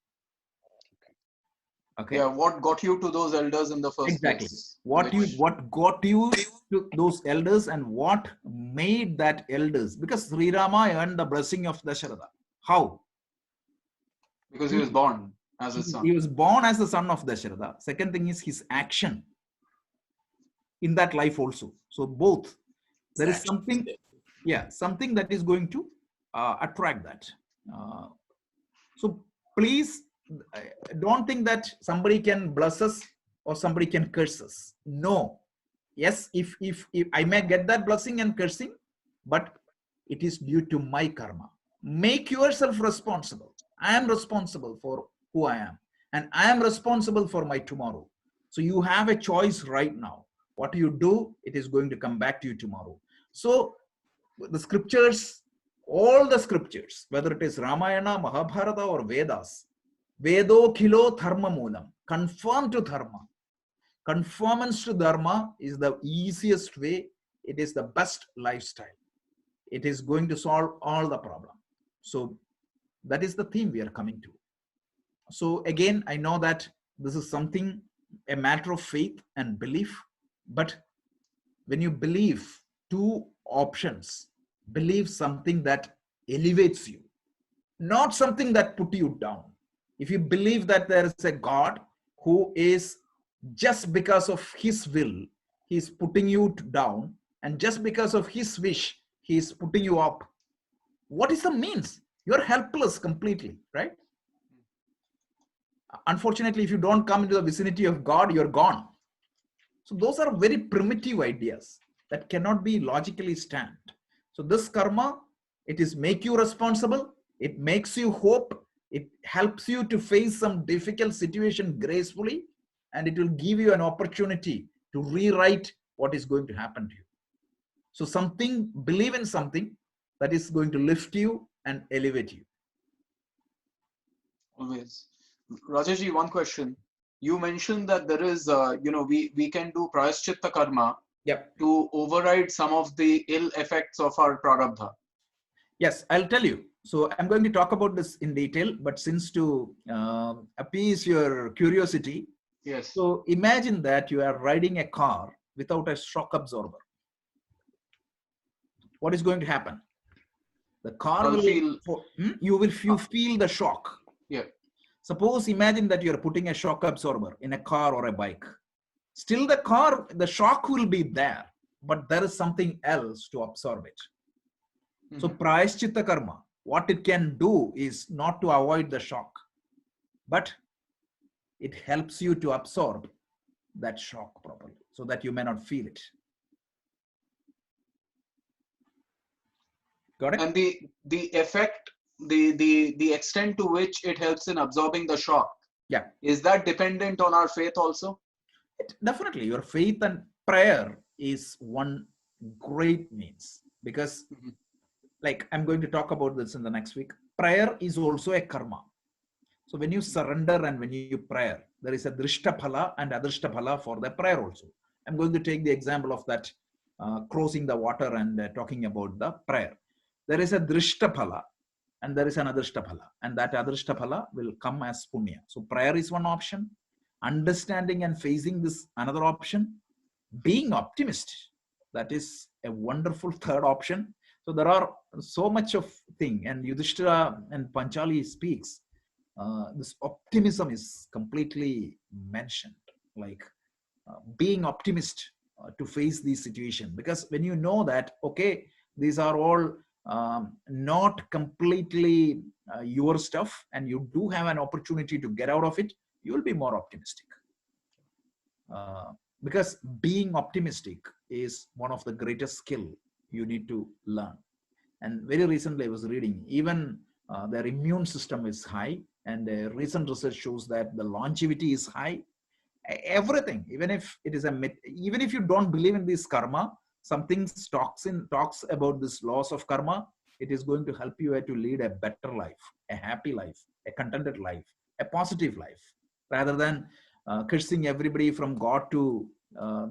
Okay. Yeah, what got you to those elders in the first Exactly. place? What got you to those elders and what made that elders? Because Sri Rama earned the blessing of Dasharatha. How? Because he was born as a son. He was born as the son of Dasharatha. Second thing is his action in that life also. So both. There is something, something that is going to attract that. So please don't think that somebody can bless us or somebody can curse us. No. Yes, if I may get that blessing and cursing, but it is due to my karma. Make yourself responsible. I am responsible for who I am, and I am responsible for my tomorrow. So you have a choice right now. What you do, it is going to come back to you tomorrow. So the scriptures, all the scriptures, whether it is Ramayana, Mahabharata or Vedas, Vedo kilo dharma moolam, conform to dharma. Conformance to dharma is the easiest way. It is the best lifestyle. It is going to solve all the problem. So that is the theme we are coming to. So again, I know that this is something, a matter of faith and belief, but when you believe two options, believe something that elevates you, not something that put you down. If you believe that there is a God who is just because of his will, he is putting you down, and just because of his wish, he is putting you up. What is the means? You're helpless completely, right? Unfortunately, if you don't come into the vicinity of God, you're gone. So those are very primitive ideas that cannot be logically stand. So this karma, it is make you responsible. It makes you hope. It helps you to face some difficult situation gracefully, and it will give you an opportunity to rewrite what is going to happen to you. So something, believe in something that is going to lift you and elevate you. Always. Rajaji, one question. You mentioned that there is, we can do prayaschitta karma to override some of the ill effects of our prarabdha. Yes, I'll tell you. So I'm going to talk about this in detail, but since to appease your curiosity, yes. So imagine that you are riding a car without a shock absorber. What is going to happen? The car will feel, you feel the shock. Yeah. Suppose imagine that you are putting a shock absorber in a car or a bike. Still the shock will be there, but there is something else to absorb it. So prayaschitta karma, what it can do is not to avoid the shock, but it helps you to absorb that shock properly so that you may not feel it. Got it? And the effect, the extent to which it helps in absorbing the shock, is that dependent on our faith also? Definitely, your faith and prayer is one great means, because like I'm going to talk about this in the next week. Prayer is also a karma. So when you surrender and when you pray, there is a drishta phala and adrishta phala for the prayer also. I'm going to take the example of that crossing the water and talking about the prayer. There is a drishta phala and there is an adrishta phala, and that adrishta phala will come as punya. So prayer is one option. Understanding and facing this another option. Being optimist, that is a wonderful third option. So there are so much of thing, and Yudhishthira and Panchali speaks. This optimism is completely mentioned, like being optimist to face these situations, because when you know that, okay, these are all not completely your stuff, and you do have an opportunity to get out of it, you will be more optimistic. Because being optimistic is one of the greatest skill you need to learn. And very recently I was reading, even their immune system is high, and recent research shows that the longevity is high. Everything, even if it is even if you don't believe in this karma, something talks about this loss of karma. It is going to help you to lead a better life, a happy life, a contented life, a positive life, rather than cursing everybody from God to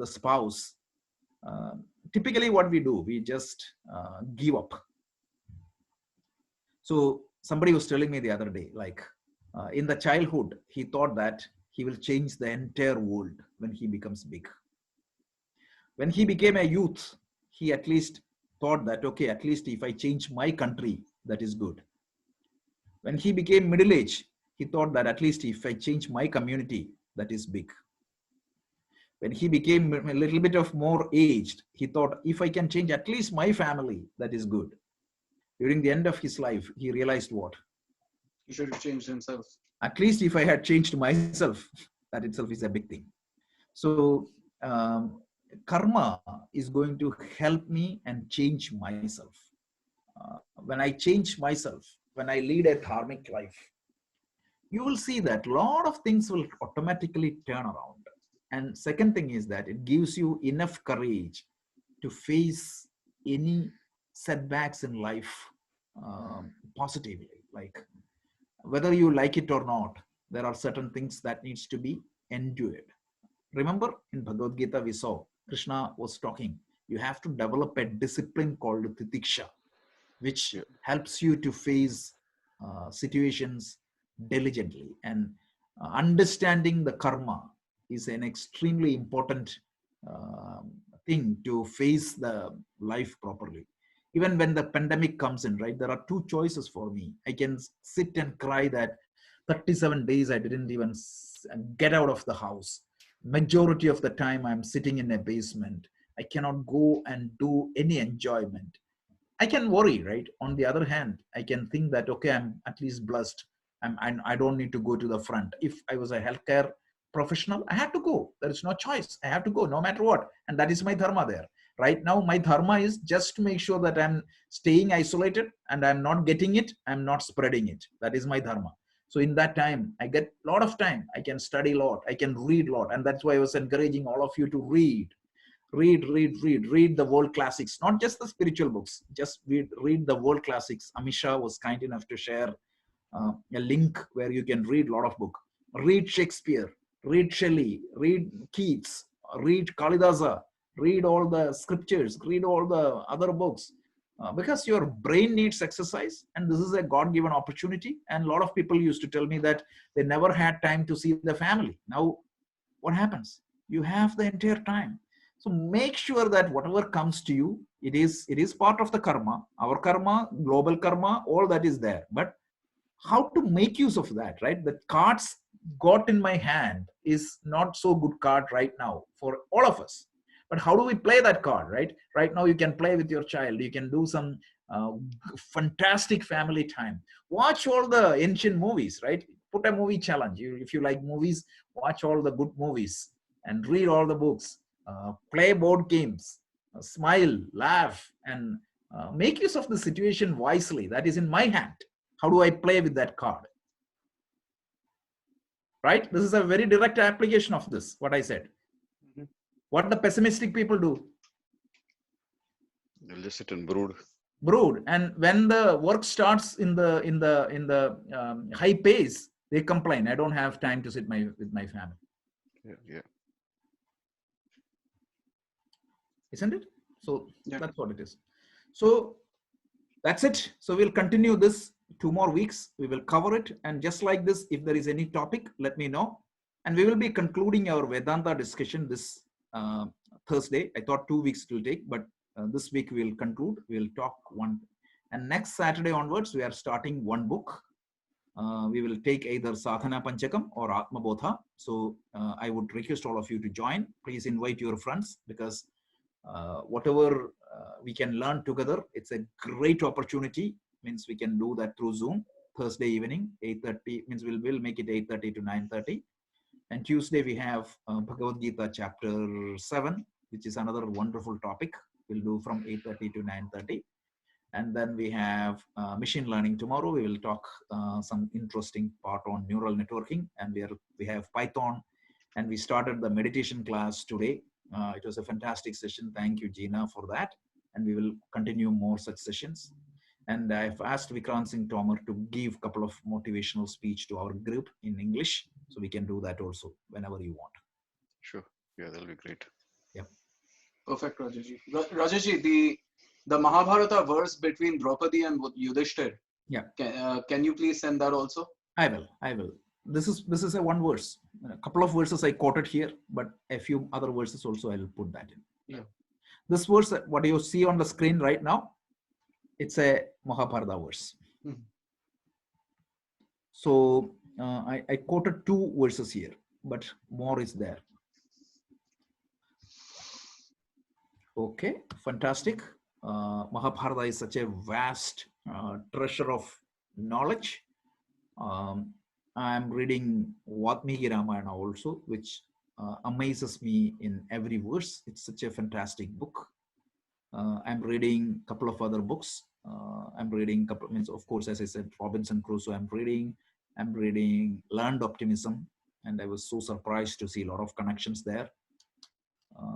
the spouse. Typically what we do, we just give up. So somebody was telling me the other day, like in the childhood, he thought that he will change the entire world when he becomes big. When he became a youth, he at least thought that, okay, at least if I change my country, that is good. When he became middle age, he thought that at least if I change my community, that is big. When he became a little bit of more aged, he thought, if I can change at least my family, that is good. During the end of his life, he realized what? He should have changed himself. At least if I had changed myself, that itself is a big thing. So karma is going to help me and change myself. When I change myself, when I lead a dharmic life, you will see that a lot of things will automatically turn around. And second thing is that it gives you enough courage to face any setbacks in life positively. Like whether you like it or not, there are certain things that needs to be endured. Remember in Bhagavad Gita we saw Krishna was talking, you have to develop a discipline called titiksha, which helps you to face situations diligently. And understanding the karma is an extremely important thing to face the life properly. Even when the pandemic comes in, right, there are two choices for me. I can sit and cry that 37 days I didn't even get out of the house. Majority of the time I'm sitting in a basement. I cannot go and do any enjoyment. I can worry, right? On the other hand, I can think that, okay, I'm at least blessed. I don't need to go to the front. If I was a healthcare professional, I had to go. There is no choice. I have to go no matter what. And that is my dharma there. Right now, my dharma is just to make sure that I'm staying isolated and I'm not getting it. I'm not spreading it. That is my dharma. So in that time, I get a lot of time. I can study a lot. I can read a lot. And that's why I was encouraging all of you to read the world classics, not just the spiritual books, just read the world classics. Amisha was kind enough to share a link where you can read a lot of books. Read Shakespeare, read Shelley, read Keats, read Kalidasa, read all the scriptures, read all the other books, because your brain needs exercise, and this is a God-given opportunity. And a lot of people used to tell me that they never had time to see the family. Now, what happens? You have the entire time. So make sure that whatever comes to you, it is part of the karma, our karma, global karma, all that is there. But how to make use of that, right? The cards got in my hand is not so good card right now for all of us. But how do we play that card, right? Right now you can play with your child. You can do some fantastic family time. Watch all the ancient movies, right? Put a movie challenge. If you like movies, watch all the good movies and read all the books. Play board games, smile, laugh, and make use of the situation wisely. That is in my hand. How do I play with that card? Right? This is a very direct application of this, what I said. What the pessimistic people do? They'll just sit and brood. Brood. And when the work starts in the high pace, they complain. I don't have time to sit with my family. Yeah. Isn't it? So that's what it is. So that's it. So we'll continue this 2 more weeks. We will cover it. And just like this, if there is any topic, let me know. And we will be concluding our Vedanta discussion this Thursday. I thought 2 weeks it will take, but this week we'll conclude. We'll talk one. And next Saturday onwards, we are starting one book. We will take either Sadhana Panchakam or Atma Bodha. So I would request all of you to join. Please invite your friends, because whatever we can learn together, it's a great opportunity. Means we can do that through Zoom. Thursday evening, 8:30, means we'll make it 8:30 to 9:30. And Tuesday we have Bhagavad Gita chapter 7, which is another wonderful topic. We'll do from 8:30 to 9:30. And then we have machine learning tomorrow. We will talk some interesting part on neural networking, and we have Python, and we started the meditation class today. It was a fantastic session. Thank you, Gina, for that. And we will continue more such sessions. And I've asked Vikrant Singh Tomar to give a couple of motivational speech to our group in English. So we can do that also whenever you want. Sure. Yeah, that'll be great. Yeah. Perfect, Rajaji. Rajaji, the Mahabharata verse between Draupadi and Yudhishthir. Yeah. Can you please send that also? I will. This is a one verse. A couple of verses I quoted here, but a few other verses also I'll put that in. Yeah. This verse, what you see on the screen right now, it's a Mahabharata verse. Mm-hmm. So I quoted 2 verses here, but more is there. Okay, fantastic. Mahabharata is such a vast treasure of knowledge. I'm reading Vatmiki Ramayana also, which amazes me in every verse. It's such a fantastic book. I'm reading a couple of other books. I'm reading of course, as I said, Robinson Crusoe. I'm reading Learned Optimism, and I was so surprised to see a lot of connections there.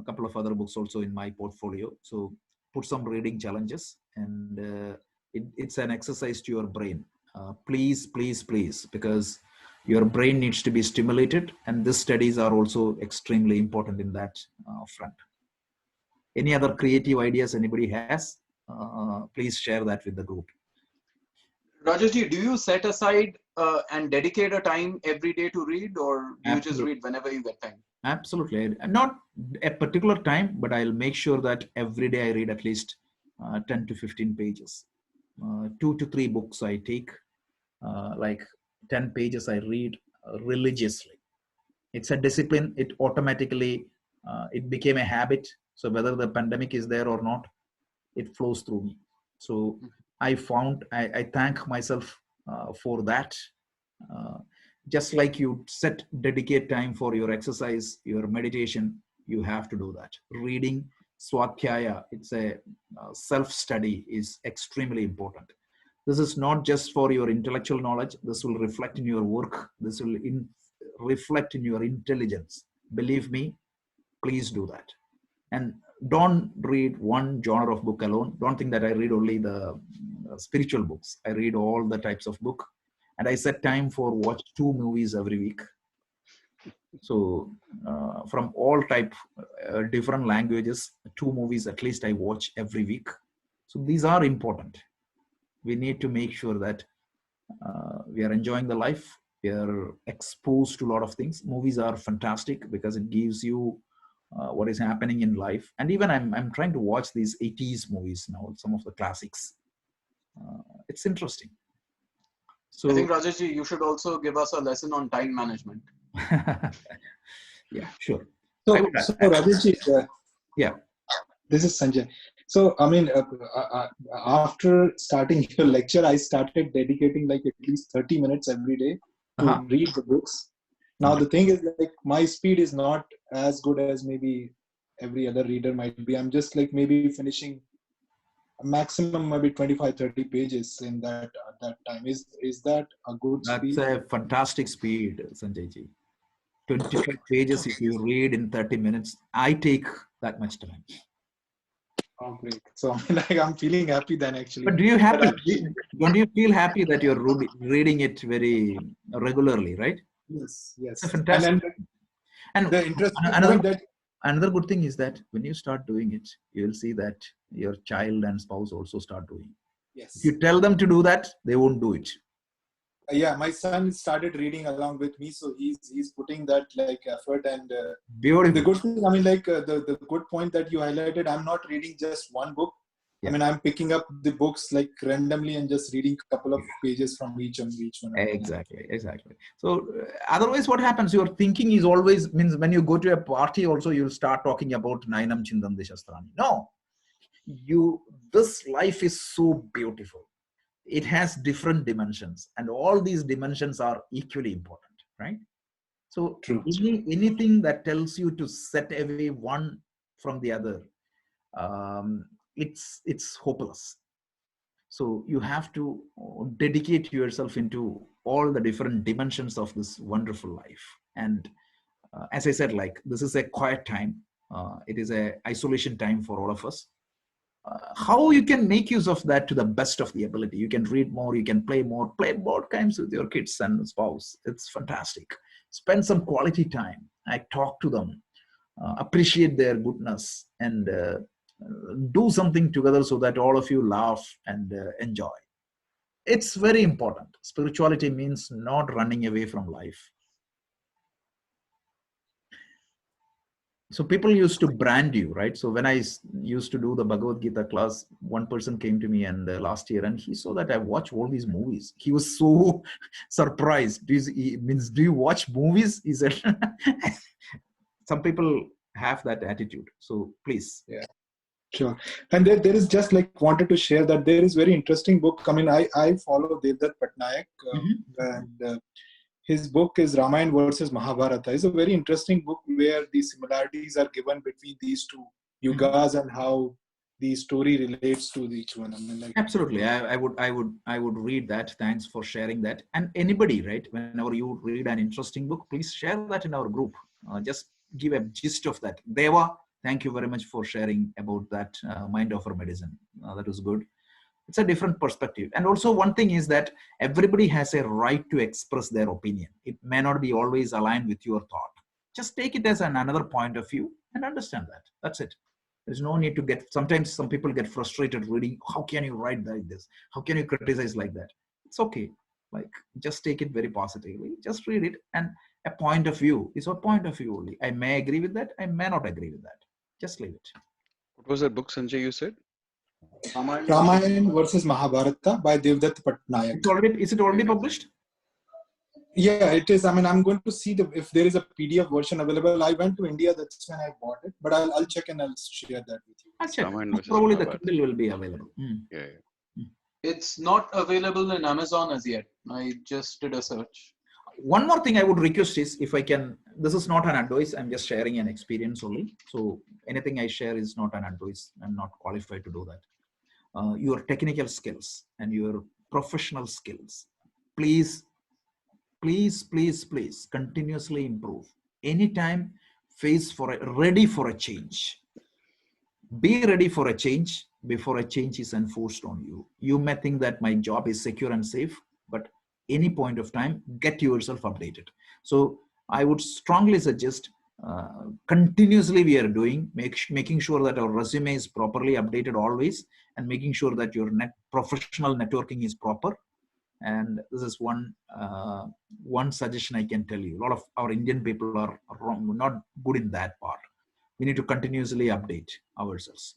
A couple of other books also in my portfolio. So put some reading challenges, and it's an exercise to your brain. Please, because your brain needs to be stimulated, and these studies are also extremely important in that front. Any other creative ideas anybody has, please share that with the group. Rajaji, do you set aside and dedicate a time every day to read, or do you just read whenever you get time? Absolutely. Not a particular time, but I'll make sure that every day I read at least 10 to 15 pages. 2 to 3 books I take, like 10 pages I read religiously. It's a discipline. It automatically, it became a habit. So whether the pandemic is there or not, it flows through me. So I thank myself for that. Just like you dedicate time for your exercise, your meditation, you have to do that. Reading, Swadhyaya, it's a self-study is extremely important. This is not just for your intellectual knowledge. This will reflect in your work. This will reflect in your intelligence. Believe me, please do that. And don't read one genre of book alone. Don't think that I read only the spiritual books. I read all the types of book. And I set time for watch 2 movies every week. So from all type, different languages, 2 movies at least I watch every week. So these are important. We need to make sure that we are enjoying the life. We are exposed to a lot of things. Movies are fantastic because it gives you what is happening in life. And even I'm trying to watch these 80s movies now, some of the classics. It's interesting. So I think, Rajesh, you should also give us a lesson on time management. Yeah, sure. So Rajesh, yeah, this is Sanjay. So, I mean, after starting your lecture, I started dedicating like at least 30 minutes every day to read the books. Now, the thing is, like, my speed is not as good as maybe every other reader might be. I'm just like maybe finishing a maximum maybe 25-30 pages in that time. Is that a good speed? That's a fantastic speed, Sanjay ji. 25 pages if you read in 30 minutes. I take that much time. Oh, great. So like, I'm feeling happy then actually. But don't you feel happy that you're reading it very regularly, right? Yes. It's fantastic. And the interesting another good thing is that when you start doing it, you will see that your child and spouse also start doing it. Yes. If you tell them to do that, they won't do it. Yeah, my son started reading along with me, so he's putting that like effort. And beautiful. The good thing, I mean, like the good point that you highlighted, I'm not reading just one book. Yeah. I mean, I'm picking up the books like randomly and just reading a couple of pages from each one. Exactly. So otherwise, what happens? Your thinking is always means when you go to a party, also you'll start talking about Nainam Chindam Deshastrani. No, this life is so beautiful. It has different dimensions, and all these dimensions are equally important, right? So anything that tells you to set away one from the other, it's hopeless. So you have to dedicate yourself into all the different dimensions of this wonderful life. And as I said, like, this is a quiet time. It is a isolation time for all of us. How you can make use of that to the best of the ability. You can read more, you can play more, play board games with your kids and spouse. It's fantastic. Spend some quality time. I talk to them, appreciate their goodness, and do something together so that all of you laugh and enjoy. It's very important. Spirituality means not running away from life. So people used to brand you, right? So when I used to do the Bhagavad Gita class, one person came to me and last year, and he saw that I watch all these movies. He was so surprised. Do you watch movies? He said. Some people have that attitude. So please. Yeah, sure. And there is just like wanted to share that there is very interesting book. I mean, I follow Devdutt Patnaik, and his book is Ramayana versus Mahabharata. It's a very interesting book where the similarities are given between these two yugas and how the story relates to each one. I mean, like, absolutely, I would read that. Thanks for sharing that. And anybody, right? Whenever you read an interesting book, please share that in our group. Just give a gist of that. Deva, thank you very much for sharing about that mind over medicine. That was good. It's a different perspective. And also one thing is that everybody has a right to express their opinion. It may not be always aligned with your thought. Just take it as another point of view and understand that. That's it. There's no need to get, sometimes some people get frustrated reading, how can you write like this? How can you criticize like that? It's okay. Like, just take it very positively. Just read it, and a point of view is a point of view only. I may agree with that. I may not agree with that. Just leave it. What was that book, Sanjay, you said? Ramayana versus Mahabharata by Devdutt Patnaik. Is it already published? Yeah, it is. I mean, I'm going to see if there is a PDF version available. I went to India, that's when I bought it. But I'll check and I'll share that with you. I'll check. Probably the Kindle will be available. Yeah. It's not available in Amazon as yet. I just did a search. One more thing I would request is, if I can, this is not an advice, I'm just sharing an experience only. So anything I share is not an advice. I'm not qualified to do that. Your technical skills and your professional skills, please continuously improve. Anytime ready for a change. Be ready for a change before a change is enforced on you. You may think that my job is secure and safe, but any point of time, get yourself updated. So I would strongly suggest continuously we are doing, making sure that our resume is properly updated always, and making sure that your professional networking is proper. And this is one suggestion I can tell you. A lot of our Indian people are wrong, not good in that part. We need to continuously update ourselves.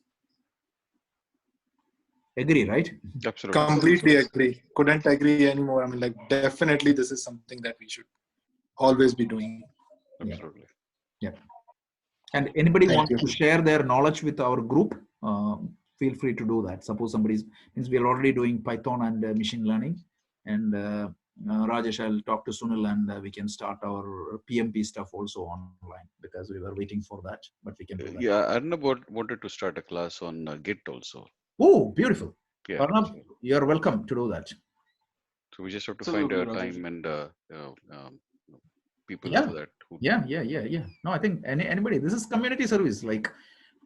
Agree, right? Absolutely. Completely agree. Couldn't agree anymore. I mean, like, definitely this is something that we should always be doing. Absolutely. Yeah. And anybody wants to share their knowledge with our group, feel free to do that. Suppose somebody's, means we are already doing Python and machine learning. And Rajesh, I'll talk to Sunil, and we can start our PMP stuff also online, because we were waiting for that, but we can do that. Yeah, Arnab wanted to start a class on Git also. Oh, beautiful. Yeah. Arnab, you're welcome to do that. So we just have to find a time and people for that. Yeah. No, I think anybody, this is community service. Like,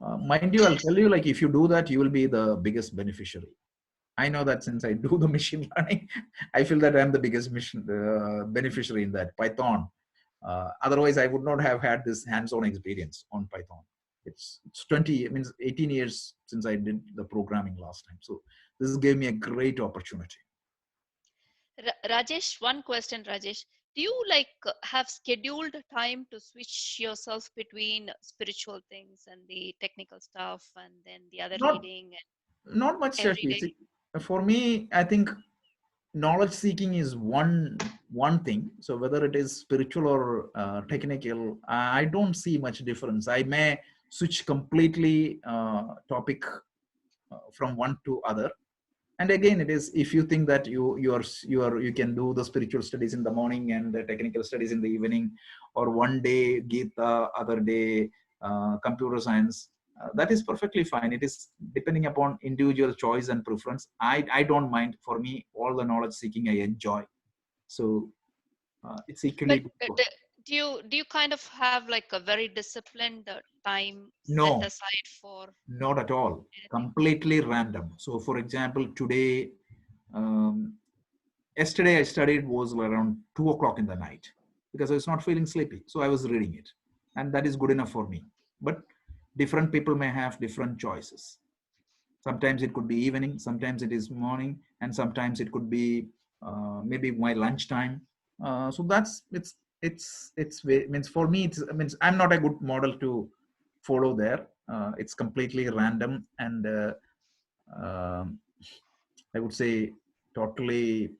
mind you, I'll tell you, like, if you do that, you will be the biggest beneficiary. I know that since I do the machine learning, I feel that I'm the biggest beneficiary in that Python. Otherwise, I would not have had this hands-on experience on Python. It's 18 years since I did the programming last time. So this gave me a great opportunity. Rajesh, one question, Rajesh. Do you have scheduled time to switch yourself between spiritual things and the technical stuff, and then the other reading? Not much, Shashi. For me, I think knowledge seeking is one thing. So whether it is spiritual or technical, I don't see much difference. I may switch completely topic from one to other. And again, it is, if you think that you can do the spiritual studies in the morning and the technical studies in the evening, or one day Gita, other day computer science. that is perfectly fine. It is depending upon individual choice and preference. I don't mind. For me, all the knowledge seeking I enjoy. So it's equally but do you kind of have like a very disciplined time no, set aside for? Not at all. Anything? Completely random. So for example, today, yesterday I studied was around 2 o'clock in the night because I was not feeling sleepy. So I was reading it, and that is good enough for me. But different people may have different choices. Sometimes it could be evening, sometimes it is morning, and sometimes it could be maybe my lunchtime. So that's means for me it means I'm not a good model to follow there. It's completely random and I would say totally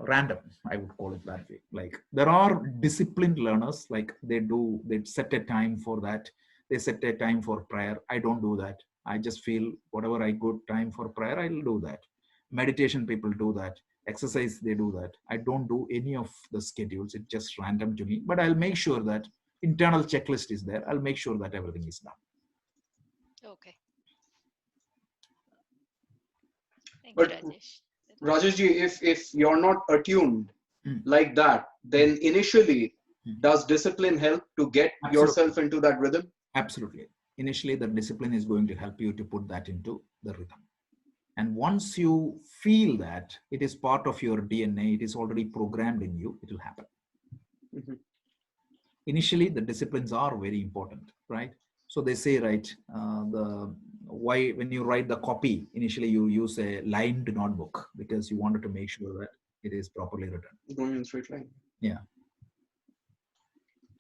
random. I would call it that way. Like there are disciplined learners, like they set a time for that. They set a time for prayer. I don't do that. I just feel whatever I got time for prayer, I'll do that. Meditation people do that. Exercise, they do that. I don't do any of the schedules. It's just random to me. But I'll make sure that internal checklist is there. I'll make sure that everything is done. Okay. Thank you, Rajesh. Rajeshji, if you're not attuned like that, then initially, does discipline help to get yourself into that rhythm? Absolutely. Initially, the discipline is going to help you to put that into the rhythm. And once you feel that it is part of your DNA, it is already programmed in you, it will happen. Mm-hmm. Initially, the disciplines are very important, right? So they say, right, when you write the copy, initially you use a lined notebook because you wanted to make sure that it is properly written. Going in straight line. Yeah.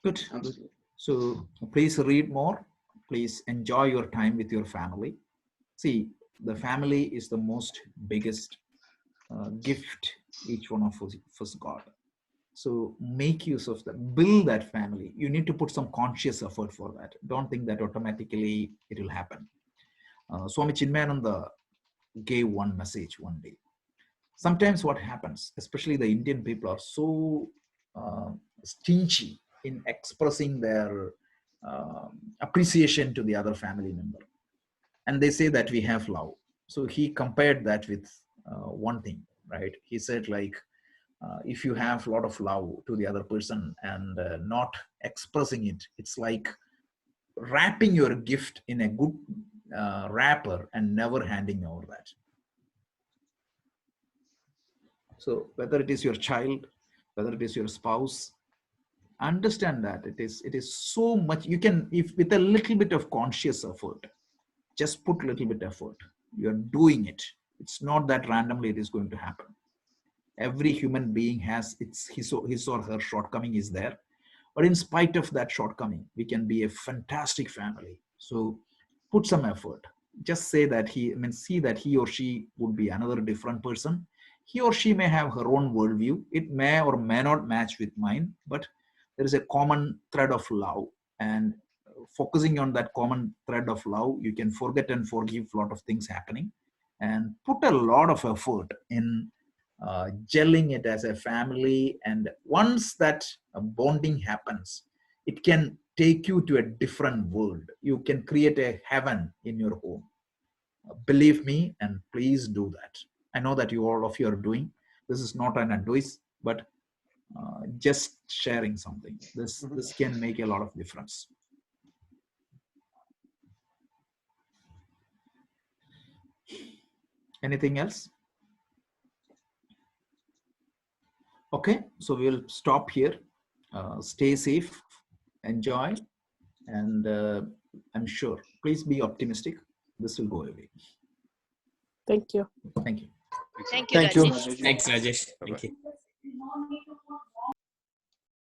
Good. Absolutely. So please read more. Please enjoy your time with your family. See, the family is the most biggest gift each one of us got. So make use of that, build that family. You need to put some conscious effort for that. Don't think that automatically it will happen. Swami Chinmayananda gave one message one day. Sometimes what happens, especially the Indian people are so stingy in expressing their appreciation to the other family member. And they say that we have love. So he compared that with one thing, right? He said like, if you have a lot of love to the other person and not expressing it, it's like wrapping your gift in a good wrapper and never handing over that. So whether it is your child, whether it is your spouse, understand that it is so much. You can, if with a little bit of conscious effort, just put a little bit effort, you're doing it. It's not that randomly it is going to happen. Every human being has his or her shortcoming is there, but in spite of that shortcoming, we can be a fantastic family. So put some effort. Just say that see that he or she would be another different person. He or she may have her own worldview. It may or may not match with mine, but there is a common thread of love, and focusing on that common thread of love, you can forget and forgive a lot of things happening, and put a lot of effort in gelling it as a family. And once that bonding happens, it can take you to a different world. You can create a heaven in your home. Believe me, and please do that. I know that all of you are doing. This is not an advice, but just sharing something. This can make a lot of difference. Anything else? Okay, so we'll stop here. Stay safe, enjoy, and I'm sure, please be optimistic. This will go away. Thank you. Thank you. Thank you, Rajesh. Thanks, Rajesh. Thank you.